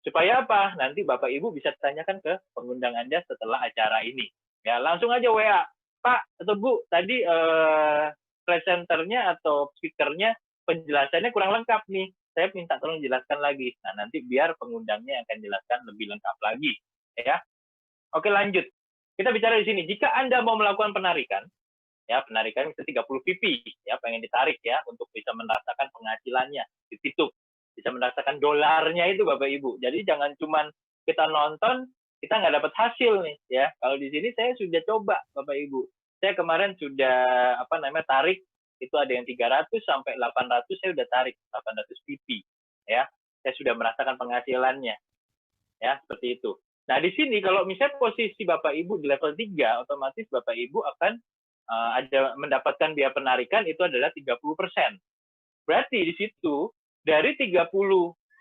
supaya apa? Nanti Bapak Ibu bisa tanyakan ke pengundang Anda setelah acara ini. Ya, langsung aja WA. Pak atau Bu, tadi presenternya atau speakernya penjelasannya kurang lengkap nih. Saya minta tolong jelaskan lagi. Nah, nanti biar pengundangnya akan jelaskan lebih lengkap lagi. Ya, oke lanjut. Kita bicara di sini. Jika Anda mau melakukan penarikan, ya penarikan itu 30 PP, ya pengen ditarik ya untuk bisa merasakan penghasilannya di situ, bisa merasakan dolarnya itu Bapak Ibu. Jadi jangan cuman kita nonton, kita nggak dapat hasil nih ya. Kalau di sini saya sudah coba Bapak Ibu. Saya kemarin sudah tarik itu ada yang 300 sampai 800 saya udah tarik 800 PP ya. Saya sudah merasakan penghasilannya. Ya, seperti itu. Nah, di sini kalau misalnya posisi Bapak Ibu di level 3, otomatis Bapak Ibu akan ada mendapatkan biaya penarikan itu adalah 30%. Berarti di situ dari 30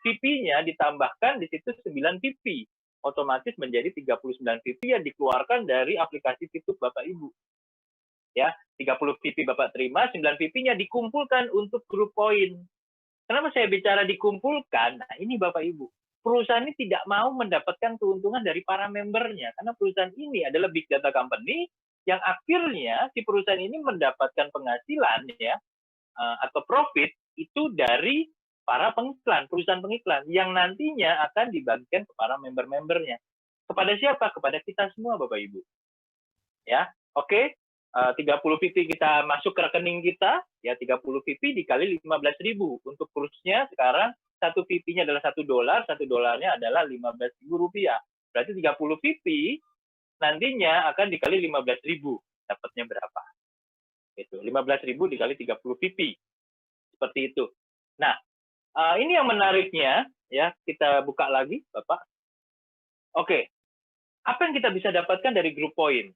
PP-nya ditambahkan di situ 9 PP. Otomatis menjadi 39 PP yang dikeluarkan dari aplikasi Fitup Bapak Ibu. Ya, 30 PP Bapak terima, 9 PP-nya dikumpulkan untuk grup poin. Kenapa saya bicara dikumpulkan? Nah, ini Bapak Ibu. Perusahaan ini tidak mau mendapatkan keuntungan dari para membernya karena perusahaan ini adalah big data company yang akhirnya si perusahaan ini mendapatkan penghasilan ya atau profit itu dari para pengiklan, perusahaan pengiklan yang nantinya akan dibagikan ke para member-membernya. Kepada siapa? Kepada kita semua Bapak Ibu. Ya, oke. 30 PP kita masuk ke rekening kita, ya 30 PP dikali 15.000. Untuk kursnya sekarang 1 PP-nya adalah $1, 1 dolarnya adalah Rp15.000. Berarti 30 PP nantinya akan dikali 15.000. Dapatnya berapa? Itu 15.000 dikali 30 PP. Seperti itu. Nah, ini yang menariknya ya, kita buka lagi, Bapak. Oke. Apa yang kita bisa dapatkan dari grup poin?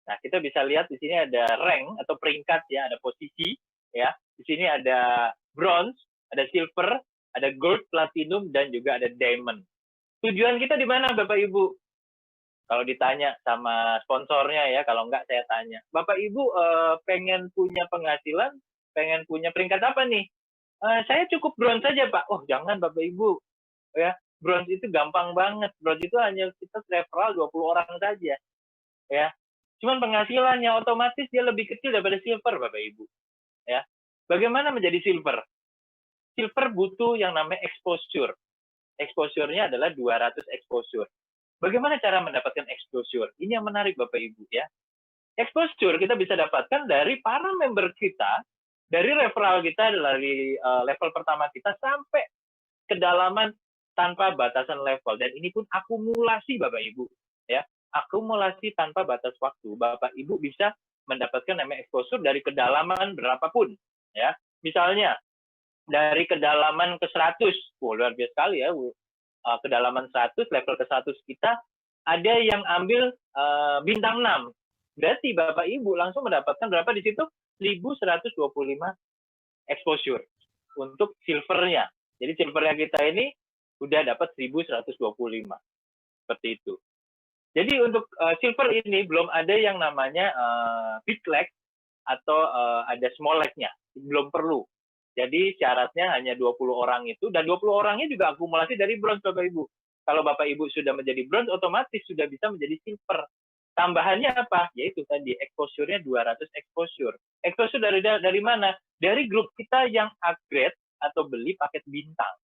Nah, kita bisa lihat di sini ada rank atau peringkat ya, ada posisi ya. Di sini ada bronze, ada silver, ada gold, platinum dan juga ada diamond. Tujuan kita di mana Bapak Ibu? Kalau ditanya sama sponsornya ya, kalau enggak saya tanya. Bapak Ibu pengen punya penghasilan, pengen punya peringkat apa nih? Saya cukup bronze saja, Pak. Oh, jangan Bapak Ibu. Ya, bronze itu gampang banget. Bronze itu hanya kita referral 20 orang saja. Ya. Cuman penghasilannya otomatis dia lebih kecil daripada silver, Bapak Ibu. Ya. Bagaimana menjadi silver? Silver butuh yang namanya exposure. Exposure-nya adalah 200 exposure. Bagaimana cara mendapatkan exposure? Ini yang menarik Bapak Ibu ya. Exposure kita bisa dapatkan dari para member kita, dari referral kita dari level pertama kita sampai kedalaman tanpa batasan level. Dan ini pun akumulasi Bapak Ibu ya. Akumulasi tanpa batas waktu. Bapak Ibu bisa mendapatkan namanya exposure dari kedalaman berapapun ya. Misalnya dari kedalaman ke 100, luar biasa sekali ya. Kedalaman 100, level ke 100 kita ada yang ambil bintang 6. Berarti Bapak Ibu langsung mendapatkan berapa di situ? 1.125 exposure untuk silvernya. Jadi silvernya kita ini udah dapat 1.125. Seperti itu. Jadi untuk silver ini belum ada yang namanya big leg atau ada small leg-nya. Belum perlu. Jadi syaratnya hanya 20 orang itu, dan 20 orangnya juga akumulasi dari bronze Bapak Ibu. Kalau Bapak Ibu sudah menjadi bronze, otomatis sudah bisa menjadi silver. Tambahannya apa? Yaitu tadi exposure-nya 200 exposure. Exposure dari mana? Dari grup kita yang upgrade atau beli paket bintang.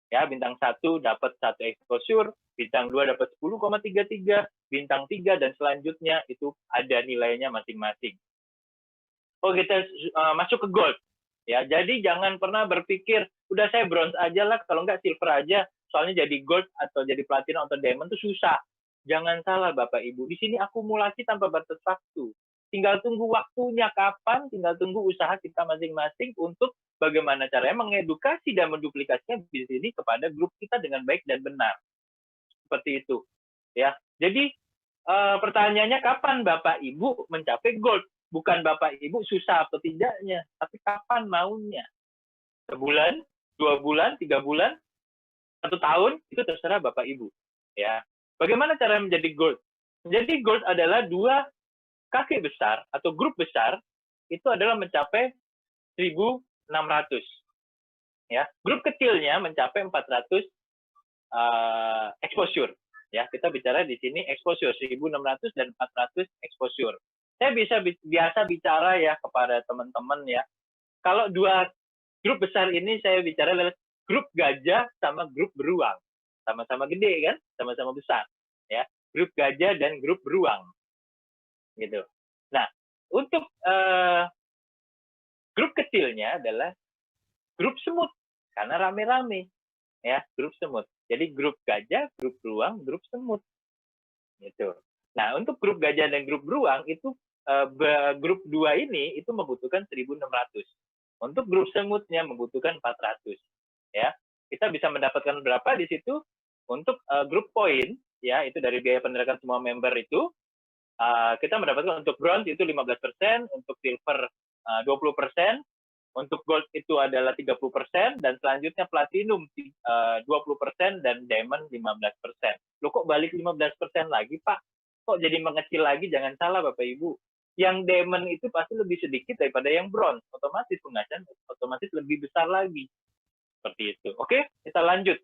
Ya, bintang 1 dapat 1 exposure, bintang 2 dapat 10,33, bintang 3 dan selanjutnya itu ada nilainya masing-masing. Oh, kita masuk ke gold. Ya, jadi jangan pernah berpikir udah saya bronze aja lah, kalau nggak silver aja, soalnya jadi gold atau jadi platinum atau diamond itu susah. Jangan salah Bapak Ibu, di sini akumulasi tanpa batas waktu. Tinggal tunggu waktunya kapan, tinggal tunggu usaha kita masing-masing untuk bagaimana caranya mengedukasi dan menduplikasikan di sini kepada grup kita dengan baik dan benar. Seperti itu. Ya. Jadi pertanyaannya kapan Bapak Ibu mencapai gold? Bukan Bapak Ibu susah atau tidaknya, tapi kapan maunya. Sebulan, 2 bulan, 3 bulan, 1 tahun, itu terserah Bapak Ibu. Ya. Bagaimana cara menjadi gold? Menjadi gold adalah 2 kaki besar atau grup besar itu adalah mencapai 1.600. Ya. Grup kecilnya mencapai 400 exposure. Ya, kita bicara di sini exposure 1.600 dan 400 exposure. Saya biasa bicara ya kepada teman-teman ya. Kalau 2 grup besar ini saya bicara adalah grup gajah sama grup beruang. Sama-sama gede kan? Sama-sama besar. Ya, grup gajah dan grup beruang. Gitu. Nah, untuk grup kecilnya adalah grup semut karena rame-rame. Ya, grup semut. Jadi grup gajah, grup beruang, grup semut. Gitu. Nah, untuk grup gajah dan grup beruang itu grup 2 ini itu membutuhkan 1.600. Untuk grup semutnya membutuhkan 400. Ya. Kita bisa mendapatkan berapa di situ? Untuk grup poin, ya, itu dari biaya penerimaan semua member itu, kita mendapatkan untuk bronze itu 15%, untuk silver 20%, untuk gold itu adalah 30%, dan selanjutnya platinum 20% dan diamond 15%. Loh kok balik 15% lagi, Pak? Kok jadi mengecil lagi? Jangan salah, Bapak Ibu. Yang diamond itu pasti lebih sedikit daripada yang bronze. Otomatis penghasilan otomatis lebih besar lagi. Seperti itu. Oke, kita lanjut.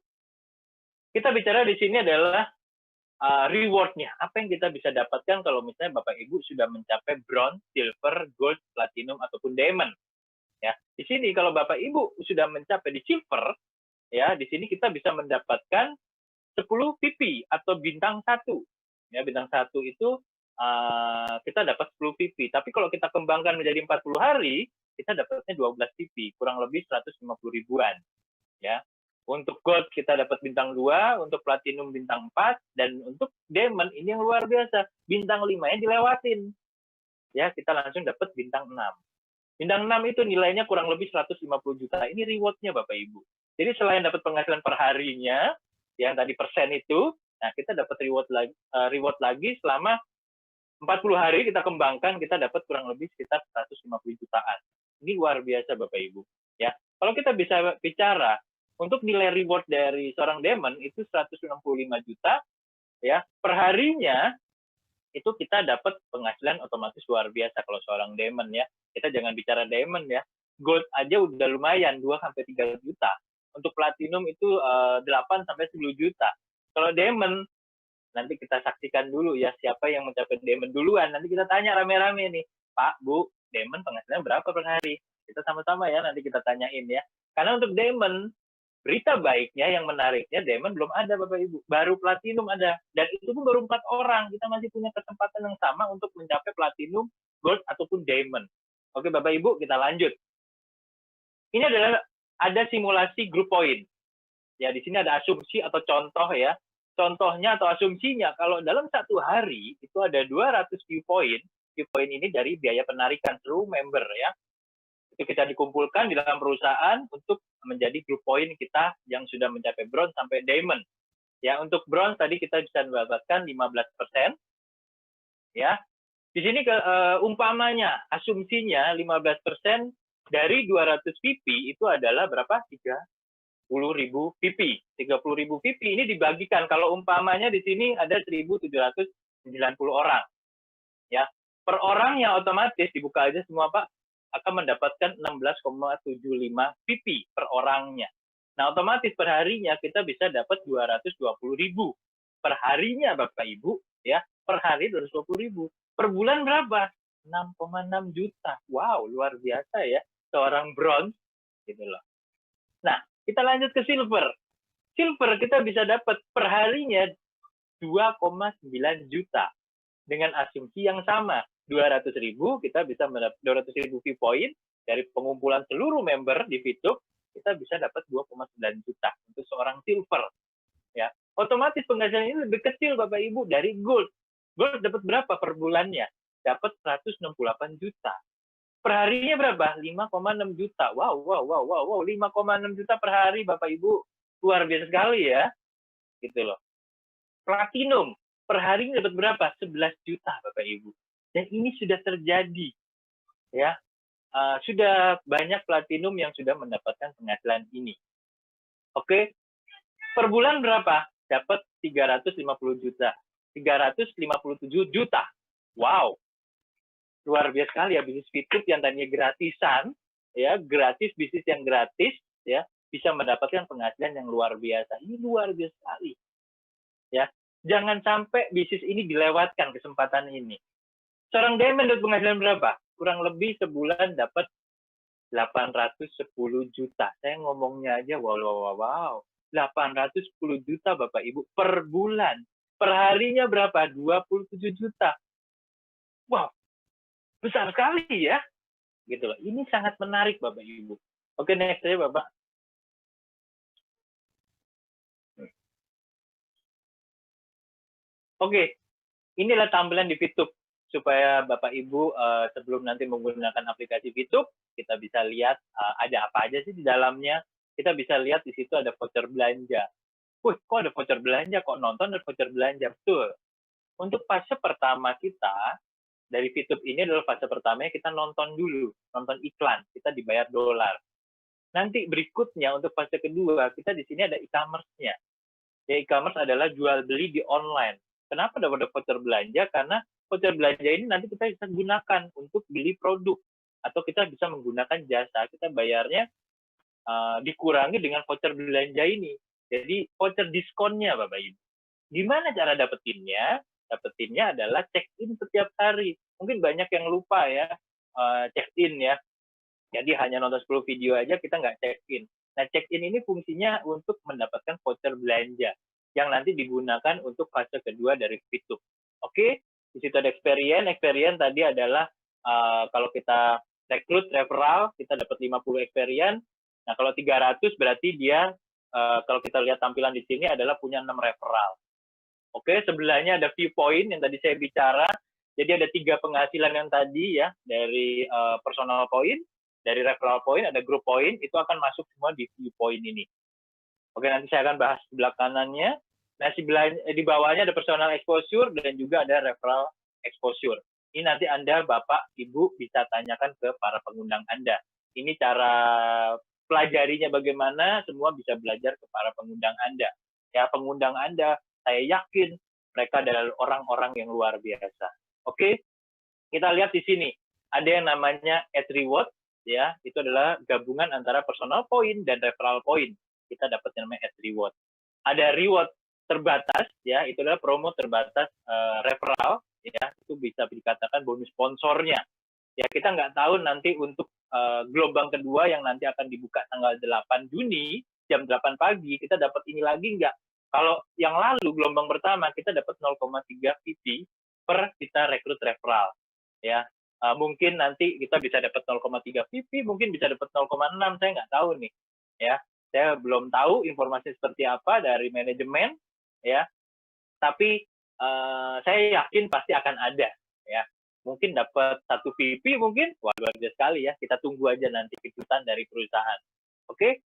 Kita bicara di sini adalah reward-nya. Apa yang kita bisa dapatkan kalau misalnya Bapak Ibu sudah mencapai bronze, silver, gold, platinum, ataupun diamond. Ya, di sini kalau Bapak Ibu sudah mencapai di silver, ya, di sini kita bisa mendapatkan 10 PP atau bintang 1. Ya, bintang 1 itu kita dapat 10 PP. Tapi kalau kita kembangkan menjadi 40 hari, kita dapatnya 12 PP, kurang lebih 150 ribuan. Ya. Untuk gold kita dapat bintang 2, untuk platinum bintang 4, dan untuk diamond ini yang luar biasa, bintang 5-nya dilewatin. Ya, kita langsung dapat bintang 6. Bintang 6 itu nilainya kurang lebih 150 juta. Ini reward-nya Bapak Ibu. Jadi selain dapat penghasilan per harinya, yang tadi persen itu, nah kita dapat reward lagi selama 40 hari kita kembangkan, kita dapat kurang lebih sekitar 150 jutaan. Ini luar biasa Bapak Ibu. Ya, kalau kita bisa bicara untuk nilai reward dari seorang diamond itu 165 juta, ya per harinya itu kita dapat penghasilan otomatis luar biasa kalau seorang diamond ya. Kita jangan bicara diamond ya. Gold aja udah lumayan 2-3 juta. Untuk platinum itu 8 sampai 10 juta. Kalau diamond nanti kita saksikan dulu ya siapa yang mencapai diamond duluan. Nanti kita tanya rame-rame nih, Pak, Bu, diamond penghasilan berapa per hari? Kita sama-sama ya nanti kita tanyain ya. Karena untuk diamond berita baiknya yang menariknya diamond belum ada Bapak Ibu, baru platinum ada, dan itu pun baru 4 orang. Kita masih punya kesempatan yang sama untuk mencapai platinum, gold ataupun diamond. Oke Bapak Ibu, kita lanjut. Ini adalah ada simulasi group point. Ya, di sini ada asumsi atau contoh ya. Contohnya atau asumsinya kalau dalam 1 hari itu ada 200 viewpoint. Viewpoint ini dari biaya penarikan seluruh member ya. Itu kita dikumpulkan di dalam perusahaan untuk menjadi group point kita yang sudah mencapai bronze sampai diamond. Ya, untuk bronze tadi kita bisa mendapatkan 15%. Ya. Di sini umpamanya asumsinya 15% dari 200 PP itu adalah berapa? 30.000 PP. 30.000 PP ini dibagikan kalau umpamanya di sini ada 1.790 orang. Ya. Per orangnya otomatis dibuka aja semua Pak, akan mendapatkan 16,75 PP per orangnya. Nah, otomatis per harinya kita bisa dapat 220.000 per harinya Bapak Ibu, ya. Per hari 220.000. Per bulan berapa? 6,6 juta. Wow, luar biasa ya. Seorang bronze gitu loh. Nah, kita lanjut ke silver. Silver kita bisa dapat per harinya 2,9 juta. Dengan asumsi yang sama. 200.000 kita bisa mendapat 200.000 viewpoint dari pengumpulan seluruh member di VTube, kita bisa dapat 2,9 juta untuk seorang silver. Ya, otomatis penghasilan ini lebih kecil Bapak Ibu dari gold. Gold dapat berapa per bulannya? Dapat 168 juta. Per harinya berapa? 5,6 juta. Wow, 5,6 juta per hari Bapak Ibu. Luar biasa sekali ya. Gitu loh. Platinum per hari dapat berapa? 11 juta Bapak Ibu. Dan ini sudah terjadi, ya, sudah banyak platinum yang sudah mendapatkan penghasilan ini. Oke, per bulan berapa? Dapat 350 juta. 357 juta. Wow, luar biasa sekali ya bisnis Fitup yang tadinya gratisan, ya gratis, bisnis yang gratis, ya bisa mendapatkan penghasilan yang luar biasa. Ini luar biasa sekali, ya. Jangan sampai bisnis ini dilewatkan kesempatan ini. Seorang Diamond dapat penghasilan berapa? Kurang lebih sebulan dapat 810 juta. Saya ngomongnya aja wow. 810 juta Bapak Ibu per bulan. Per harinya berapa? 27 juta. Wow, besar sekali ya. Gitu loh. Ini sangat menarik Bapak Ibu. Oke, next aja Bapak. Oke, inilah tampilan di Fitup supaya Bapak Ibu sebelum nanti menggunakan aplikasi Fitup, kita bisa lihat ada apa aja sih di dalamnya. Kita bisa lihat di situ ada voucher belanja. Wih, kok ada voucher belanja? Kok nonton ada voucher belanja? Betul. Untuk fase pertama kita, dari Fitup ini adalah fase pertamanya kita nonton dulu. Nonton iklan, kita dibayar dolar. Nanti berikutnya untuk fase kedua, kita di sini ada e-commerce-nya. Ya, e-commerce adalah jual beli di online. Kenapa ada voucher belanja? Karena voucher belanja ini nanti kita bisa gunakan untuk beli produk. Atau kita bisa menggunakan jasa. Kita bayarnya dikurangi dengan voucher belanja ini. Jadi voucher diskonnya Bapak Ibu. Gimana cara dapetinnya? Dapetinnya adalah check-in setiap hari. Mungkin banyak yang lupa ya check-in ya. Jadi hanya nonton 10 video aja kita nggak check-in. Nah, check-in ini fungsinya untuk mendapatkan voucher belanja yang nanti digunakan untuk fase kedua dari Fitup. Oke, di situ ada experience. Experience tadi adalah kalau kita rekrut referral, kita dapat 50 experience. Nah, kalau 300 berarti dia kalau kita lihat tampilan di sini adalah punya 6 referral. Oke, sebelahnya ada viewpoint yang tadi saya bicara. Jadi ada 3 penghasilan yang tadi ya, dari personal point, dari referral point, ada group point, itu akan masuk semua di viewpoint ini. Oke, nanti saya akan bahas di sebelah kanannya. Nah, di bawahnya ada personal exposure dan juga ada referral exposure. Ini nanti Anda, Bapak, Ibu bisa tanyakan ke para pengundang Anda. Ini cara pelajarinya bagaimana, semua bisa belajar ke para pengundang Anda. Ya, pengundang Anda, saya yakin mereka adalah orang-orang yang luar biasa. Oke, kita lihat di sini. Ada yang namanya Add Reward, ya, itu adalah gabungan antara personal point dan referral point. Kita dapat yang namanya Add Reward. Ada reward terbatas, ya, itu adalah promo terbatas referral, ya, itu bisa dikatakan bonus sponsornya. Ya, kita nggak tahu nanti untuk gelombang kedua yang nanti akan dibuka tanggal 8 Juni, jam 8 pagi, kita dapat ini lagi nggak? Kalau yang lalu, gelombang pertama, kita dapat 0,3 PP per kita rekrut referral. Ya, mungkin nanti kita bisa dapat 0,3 PP, mungkin bisa dapat 0,6, saya nggak tahu nih. Ya, saya belum tahu informasi seperti apa dari manajemen, ya. Tapi saya yakin pasti akan ada, ya. Mungkin dapat 1 PP mungkin, wah luar biasa sekali ya. Kita tunggu aja nanti keputusan dari perusahaan. Oke.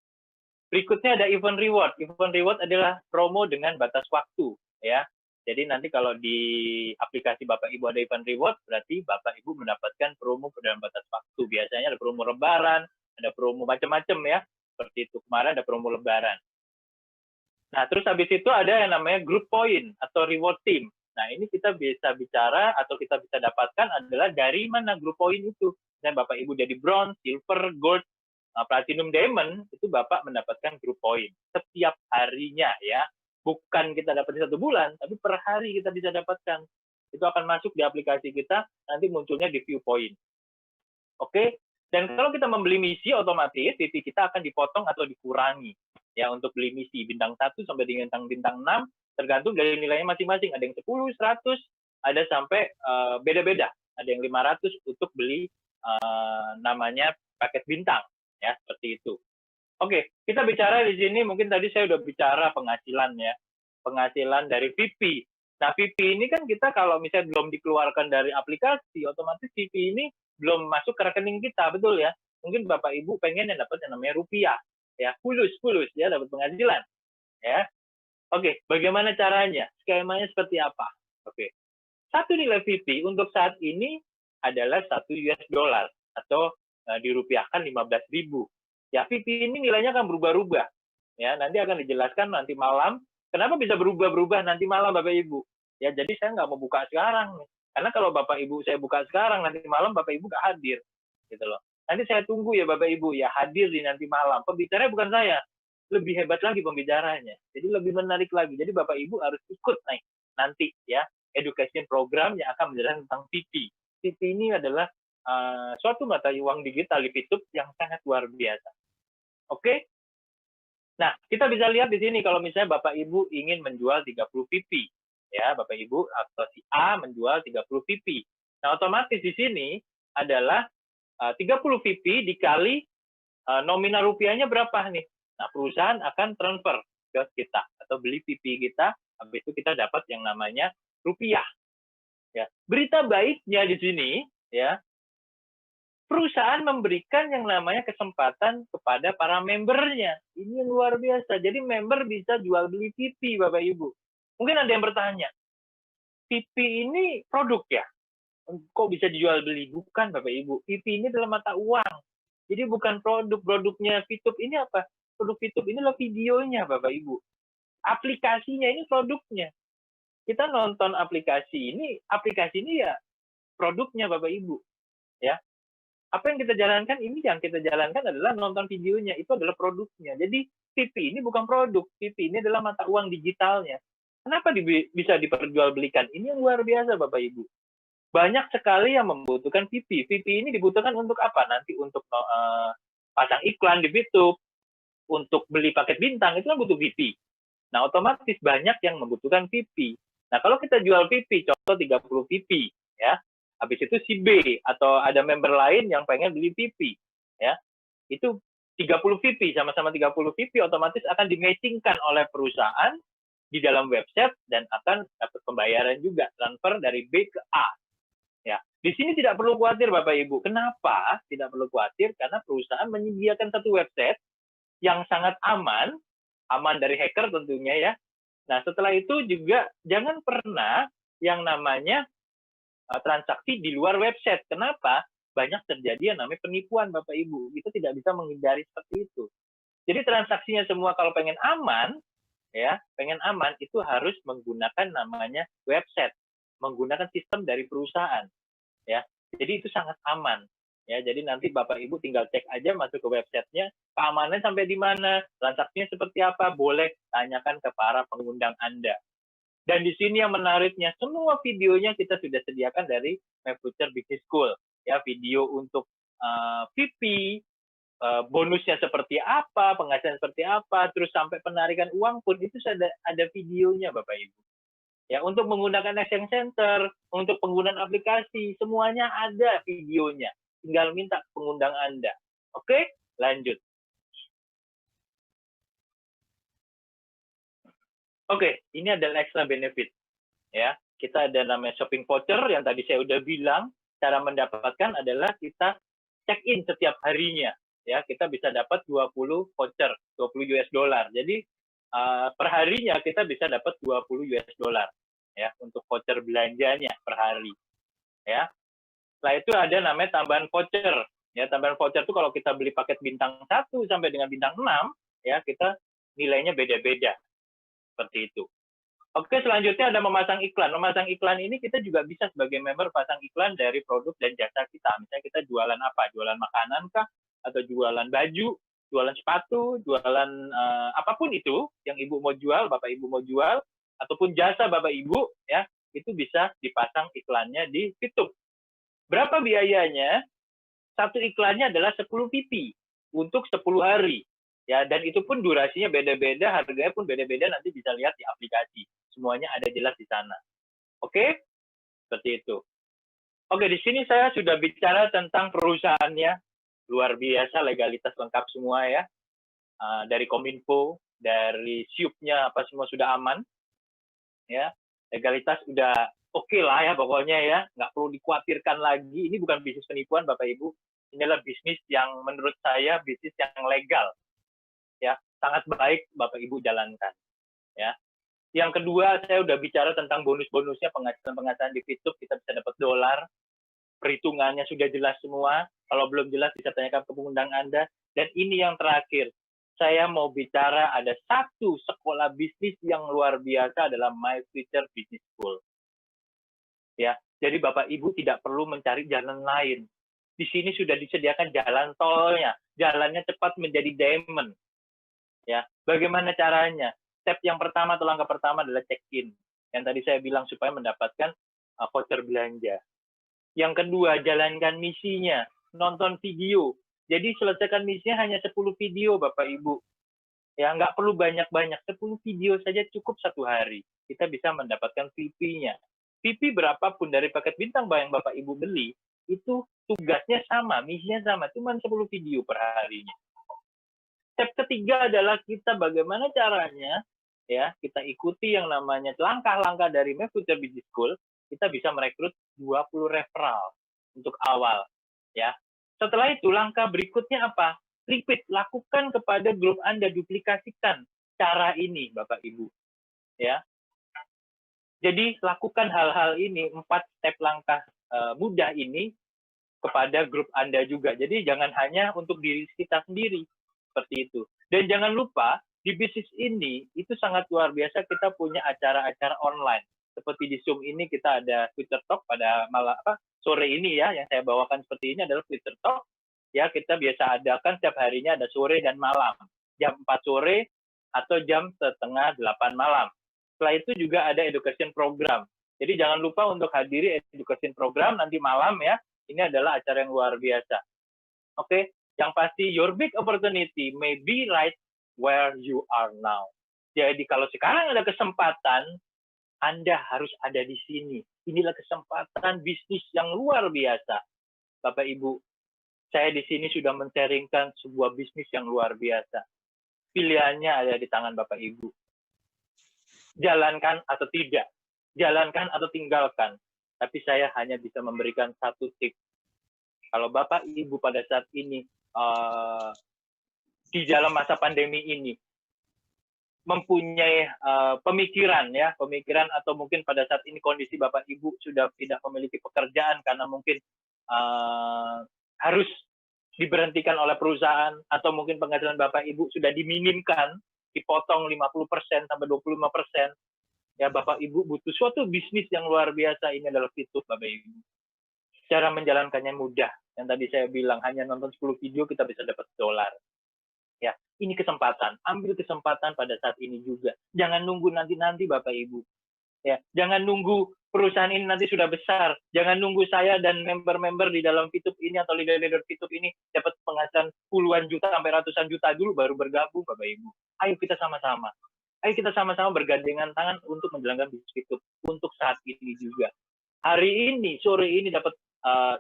Berikutnya ada event reward. Event reward adalah promo dengan batas waktu, ya. Jadi nanti kalau di aplikasi Bapak Ibu ada event reward, berarti Bapak Ibu mendapatkan promo dalam batas waktu. Biasanya ada promo lebaran, ada promo macam-macam ya. Seperti itu, kemarin ada promo lebaran. Nah, terus habis itu ada yang namanya group point atau reward team. Nah, ini kita bisa bicara atau kita bisa dapatkan adalah dari mana group point itu. Dan Bapak Ibu jadi bronze, silver, gold, platinum, diamond, itu Bapak mendapatkan group point setiap harinya ya. Bukan kita dapat di 1 bulan, tapi per hari kita bisa dapatkan. Itu akan masuk di aplikasi kita, nanti munculnya di viewpoint. Oke? Dan kalau kita membeli misi, otomatis PP kita akan dipotong atau dikurangi. Ya, untuk beli misi bintang 1 sampai dengan bintang 6, tergantung dari nilainya masing-masing. Ada yang 10, 100, ada sampai beda-beda. Ada yang 500 untuk beli namanya paket bintang. Ya, seperti itu. Oke, kita bicara di sini, mungkin tadi saya udah bicara penghasilan ya. Penghasilan dari VP. Nah, VP ini kan kita kalau misalnya belum dikeluarkan dari aplikasi, otomatis VP ini belum masuk ke rekening kita, betul ya? Mungkin Bapak Ibu pengen yang dapat yang namanya rupiah. Ya, fulus ya, dapat penghasilan. Ya. Oke, bagaimana caranya? Skemanya seperti apa? Oke. Satu nilai VP untuk saat ini adalah 1 US dollar atau dirupiahkan 15.000. Ya, VP ini nilainya akan berubah-ubah. Ya, nanti akan dijelaskan nanti malam. Kenapa bisa berubah-berubah nanti malam Bapak Ibu? Ya, jadi saya nggak mau buka sekarang nih. Karena kalau Bapak Ibu saya buka sekarang, nanti malam Bapak Ibu nggak hadir. Gitu loh. Nanti saya tunggu ya Bapak Ibu, ya hadir di nanti malam. Pembicaranya bukan saya. Lebih hebat lagi pembicaranya. Jadi lebih menarik lagi. Jadi Bapak Ibu harus ikut nih nanti ya. Education program yang akan menjelaskan tentang PP. PP ini adalah suatu mata uang digital di Fitup yang sangat luar biasa. Oke? Nah, kita bisa lihat di sini kalau misalnya Bapak Ibu ingin menjual 30 PP. Ya, Bapak Ibu atau si A menjual 30 PP. Nah, otomatis di sini adalah 30 PP dikali nominal rupiahnya berapa nih? Nah, perusahaan akan transfer ke kita atau beli PP kita, habis itu kita dapat yang namanya rupiah. Ya, berita baiknya di sini ya, perusahaan memberikan yang namanya kesempatan kepada para membernya. Ini yang luar biasa. Jadi member bisa jual beli PP, Bapak Ibu. Mungkin ada yang bertanya, PP ini produk ya? Kok bisa dijual beli? Bukan, Bapak Ibu. PP ini adalah mata uang. Jadi bukan produk. Produknya Fitup ini apa? Produk Fitup ini adalah videonya, Bapak Ibu. Aplikasinya ini produknya. Kita nonton aplikasi ini ya produknya, Bapak Ibu. Ya, apa yang kita jalankan ini yang kita jalankan adalah nonton videonya, itu adalah produknya. Jadi PP ini bukan produk, PP ini adalah mata uang digitalnya. Kenapa bisa diperjualbelikan? Ini yang luar biasa Bapak Ibu. Banyak sekali yang membutuhkan PP. PP ini dibutuhkan untuk apa? Nanti untuk pasang iklan di Fitup, untuk beli paket bintang, itu kan butuh PP. Nah, otomatis banyak yang membutuhkan PP. Nah, kalau kita jual PP, contoh 30 PP, ya, habis itu si B atau ada member lain yang pengen beli PP, ya, itu 30 PP, sama-sama 30 PP otomatis akan dimatchingkan oleh perusahaan di dalam website dan akan dapat pembayaran juga, transfer dari B ke A. Ya, di sini tidak perlu khawatir Bapak Ibu. Kenapa tidak perlu khawatir? Karena perusahaan menyediakan satu website yang sangat aman dari hacker tentunya ya. Nah, setelah itu juga jangan pernah yang namanya transaksi di luar website. Kenapa? Banyak terjadi yang namanya penipuan, Bapak Ibu. Kita tidak bisa menghindari seperti itu. Jadi transaksinya semua kalau pengen aman, ya, pengen aman itu harus menggunakan namanya website, menggunakan sistem dari perusahaan, ya. Jadi itu sangat aman. Ya, jadi nanti Bapak Ibu tinggal cek aja masuk ke websitenya, keamanannya sampai di mana, transaksinya seperti apa, boleh tanyakan ke para pengundang Anda. Dan di sini yang menariknya, semua videonya kita sudah sediakan dari MyFuture Business School. Ya, video untuk PP, bonusnya seperti apa, penghasilan seperti apa, terus sampai penarikan uang pun itu ada videonya Bapak Ibu. Ya, untuk menggunakan Exchange Center, untuk penggunaan aplikasi, semuanya ada videonya. Tinggal minta pengundang Anda. Oke, lanjut. Oke, ini adalah extra benefit. Ya, kita ada namanya shopping voucher yang tadi saya udah bilang. Cara mendapatkan adalah kita check in setiap harinya. Ya, kita bisa dapat 20 voucher, 20 US dollar. Jadi per harinya kita bisa dapat 20 US dollar ya untuk voucher belanjanya per hari. Ya. Setelah itu ada namanya tambahan voucher. Ya, tambahan voucher itu kalau kita beli paket bintang 1 sampai dengan bintang 6, ya kita nilainya beda-beda. Seperti itu. Oke, selanjutnya ada memasang iklan. Memasang iklan ini kita juga bisa sebagai member pasang iklan dari produk dan jasa kita. Misalnya kita jualan apa? Jualan makanan kah? Atau jualan baju, jualan sepatu, jualan apapun itu yang Ibu mau jual, Bapak Ibu mau jual, ataupun jasa Bapak Ibu, ya itu bisa dipasang iklannya di Fitup. Berapa biayanya? Satu iklannya adalah 10 PP untuk 10 hari. Ya, dan itu pun durasinya beda-beda, harganya pun beda-beda, nanti bisa lihat di aplikasi. Semuanya ada jelas di sana. Oke? Seperti itu. Oke, di sini saya sudah bicara tentang perusahaannya. Luar biasa, legalitas lengkap semua ya. Dari Kominfo, dari SIUP-nya, apa semua sudah aman. Ya, legalitas udah oke lah ya pokoknya ya. Nggak perlu dikhawatirkan lagi. Ini bukan bisnis penipuan, Bapak Ibu. Ini adalah bisnis yang menurut saya bisnis yang legal. Ya, sangat baik Bapak Ibu jalankan. Ya. Yang kedua, saya udah bicara tentang bonus-bonusnya, penghasilan di Fitup, kita bisa dapat dolar. Perhitungannya sudah jelas semua. Kalau belum jelas bisa tanyakan ke pengundang Anda. Dan ini yang terakhir, saya mau bicara ada satu sekolah bisnis yang luar biasa adalah My Future Business School. Ya, jadi Bapak Ibu tidak perlu mencari jalan lain. Di sini sudah disediakan jalan tolnya, jalannya cepat menjadi diamond. Ya, bagaimana caranya? Step yang pertama atau langkah pertama adalah check-in. Yang tadi saya bilang supaya mendapatkan voucher belanja. Yang kedua, jalankan misinya, nonton video. Jadi selesaikan misinya hanya 10 video, Bapak Ibu. Ya, nggak perlu banyak-banyak, 10 video saja cukup 1 hari. Kita bisa mendapatkan VP-nya. VP berapapun dari paket bintang yang Bapak Ibu beli, itu tugasnya sama, misinya sama, cuma 10 video per harinya. Step ketiga adalah kita bagaimana caranya, ya, kita ikuti yang namanya langkah-langkah dari My Future Business School, kita bisa merekrut 20 referral untuk awal, ya. Setelah itu langkah berikutnya apa? Repeat, lakukan kepada grup Anda, duplikasikan cara ini, Bapak Ibu. Ya. Jadi lakukan hal-hal ini, 4 step langkah mudah ini kepada grup Anda juga. Jadi jangan hanya untuk diri kita sendiri, seperti itu. Dan jangan lupa, di bisnis ini, itu sangat luar biasa kita punya acara-acara online. Seperti di Zoom ini kita ada Twitter Talk pada sore ini ya, yang saya bawakan seperti ini adalah Twitter Talk. Ya, kita biasa adakan setiap harinya ada sore dan malam. Jam 4 sore atau jam setengah 8 malam. Setelah itu juga ada education program. Jadi jangan lupa untuk hadiri education program nanti malam ya. Ini adalah acara yang luar biasa. Oke, yang pasti your big opportunity may be right where you are now. Jadi kalau sekarang ada kesempatan, Anda harus ada di sini. Inilah kesempatan bisnis yang luar biasa. Bapak Ibu, saya di sini sudah men-sharingkan sebuah bisnis yang luar biasa. Pilihannya ada di tangan Bapak Ibu. Jalankan atau tidak. Jalankan atau tinggalkan. Tapi saya hanya bisa memberikan satu tips. Kalau Bapak Ibu pada saat ini, di dalam masa pandemi ini, mempunyai pemikiran atau mungkin pada saat ini kondisi Bapak Ibu sudah tidak memiliki pekerjaan karena mungkin harus diberhentikan oleh perusahaan atau mungkin penghasilan Bapak Ibu sudah diminimkan, dipotong 50% sampai 25%. Ya, Bapak Ibu butuh suatu bisnis yang luar biasa. Ini adalah fitur Bapak Ibu. Cara menjalankannya mudah. Yang tadi saya bilang hanya nonton 10 video kita bisa dapat $. Ya, ini kesempatan. Ambil kesempatan pada saat ini juga. Jangan nunggu nanti-nanti Bapak Ibu. Ya, jangan nunggu perusahaan ini nanti sudah besar. Jangan nunggu saya dan member-member di dalam Fitup ini atau leader-leader Fitup ini dapat penghasilan puluhan juta sampai ratusan juta dulu baru bergabung Bapak Ibu. Ayo kita sama-sama. Ayo kita sama-sama bergandengan tangan untuk menjalankan bisnis Fitup untuk saat ini juga. Hari ini, sore ini dapat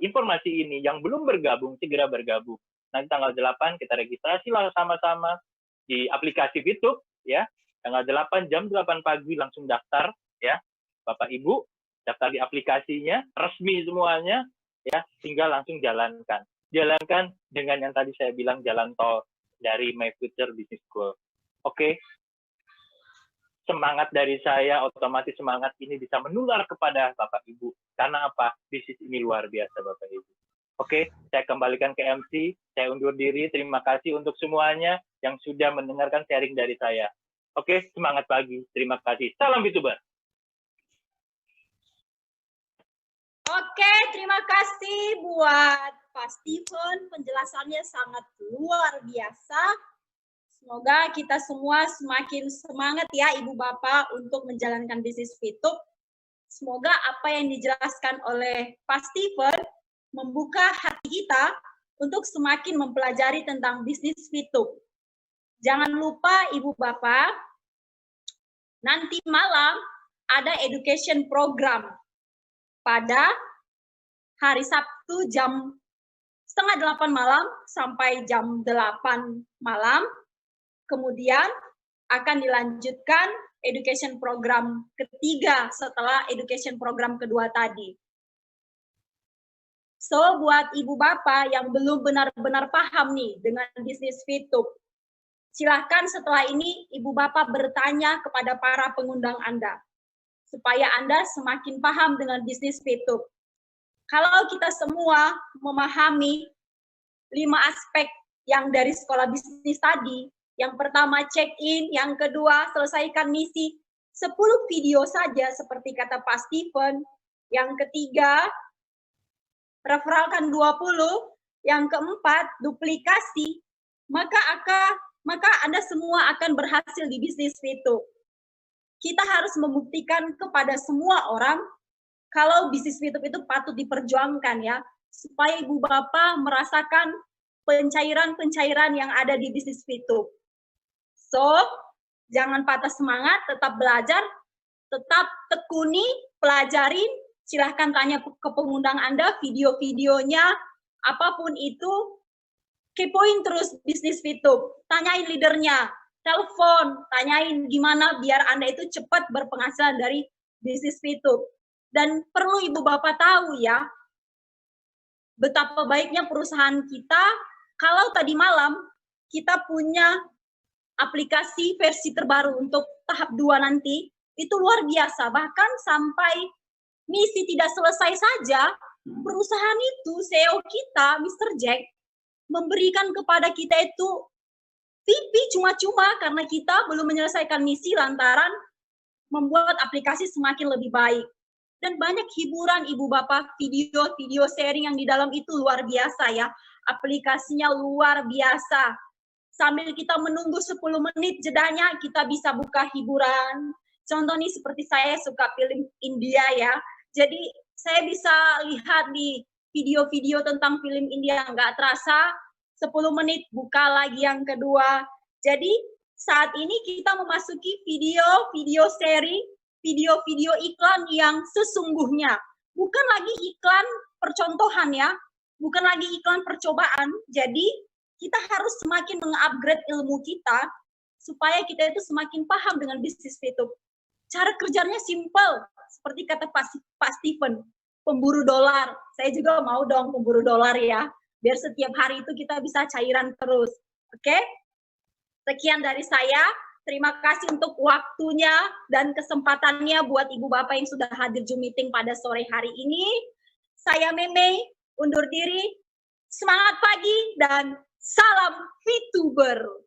informasi ini yang belum bergabung segera bergabung. Nanti tanggal 8 kita registrasi lah sama-sama di aplikasi Fitup ya. Tanggal 8 jam 8 pagi langsung daftar ya. Bapak Ibu daftar di aplikasinya, resmi semuanya ya, tinggal langsung jalankan. Jalankan dengan yang tadi saya bilang jalan tol dari My Future Business School. Oke. Semangat dari saya, otomatis semangat ini bisa menular kepada Bapak Ibu. Karena apa? Bisnis ini luar biasa Bapak Ibu. Oke, saya kembalikan ke MC, saya undur diri, terima kasih untuk semuanya yang sudah mendengarkan sharing dari saya. Oke, semangat pagi, terima kasih. Salam VTuber. Oke, terima kasih buat Pak Steven, penjelasannya sangat luar biasa. Semoga kita semua semakin semangat ya Ibu Bapak untuk menjalankan bisnis Fitup. Semoga apa yang dijelaskan oleh Pak Steven membuka hati kita untuk semakin mempelajari tentang bisnis Fitup. Jangan lupa Ibu Bapak, nanti malam ada education program pada hari Sabtu jam setengah 8 malam sampai jam 8 malam. Kemudian akan dilanjutkan education program ketiga setelah education program kedua tadi. So, buat Ibu Bapak yang belum benar-benar paham nih dengan bisnis Fitup, silahkan setelah ini Ibu Bapak bertanya kepada para pengundang Anda, supaya Anda semakin paham dengan bisnis Fitup. Kalau kita semua memahami 5 aspek yang dari sekolah bisnis tadi, Yang pertama check-in, yang kedua selesaikan misi 10 video saja seperti kata Pak Steven. Yang ketiga referalkan 20, yang keempat duplikasi. Maka Anda semua akan berhasil di bisnis Fitup. Kita harus membuktikan kepada semua orang kalau bisnis Fitup itu patut diperjuangkan ya, supaya Ibu Bapak merasakan pencairan-pencairan yang ada di bisnis Fitup. So, jangan patah semangat, tetap belajar, tetap tekuni, pelajarin, silahkan tanya ke pengundang Anda, video-videonya, apapun itu, kepoin terus bisnis Fitup, tanyain leadernya, telepon, tanyain gimana biar Anda itu cepat berpenghasilan dari bisnis Fitup. Dan perlu Ibu Bapak tahu ya, betapa baiknya perusahaan kita kalau tadi malam kita punya aplikasi versi terbaru untuk tahap 2 nanti, itu luar biasa. Bahkan sampai misi tidak selesai saja, perusahaan itu, CEO kita, Mr. Jack, memberikan kepada kita itu VIP cuma-cuma karena kita belum menyelesaikan misi lantaran membuat aplikasi semakin lebih baik. Dan banyak hiburan Ibu Bapak, video-video sharing yang di dalam itu luar biasa ya. Aplikasinya luar biasa. Sambil kita menunggu 10 menit jedanya, kita bisa buka hiburan. Contoh nih seperti saya suka film India ya. Jadi saya bisa lihat di video-video tentang film India, nggak terasa 10 menit buka lagi yang kedua. Jadi saat ini kita memasuki video-video sharing, video-video iklan yang sesungguhnya. Bukan lagi iklan percontohan ya, bukan lagi iklan percobaan. Jadi kita harus semakin mengupgrade ilmu kita supaya kita itu semakin paham dengan bisnis Fitup. Cara kerjanya simple, seperti kata Pak Steven, pemburu dolar. Saya juga mau dong pemburu dolar ya, biar setiap hari itu kita bisa cairan terus. Oke? Sekian dari saya. Terima kasih untuk waktunya dan kesempatannya buat Ibu Bapak yang sudah hadir Zoom meeting pada sore hari ini. Saya Meme, undur diri. Semangat pagi dan salam Fituber.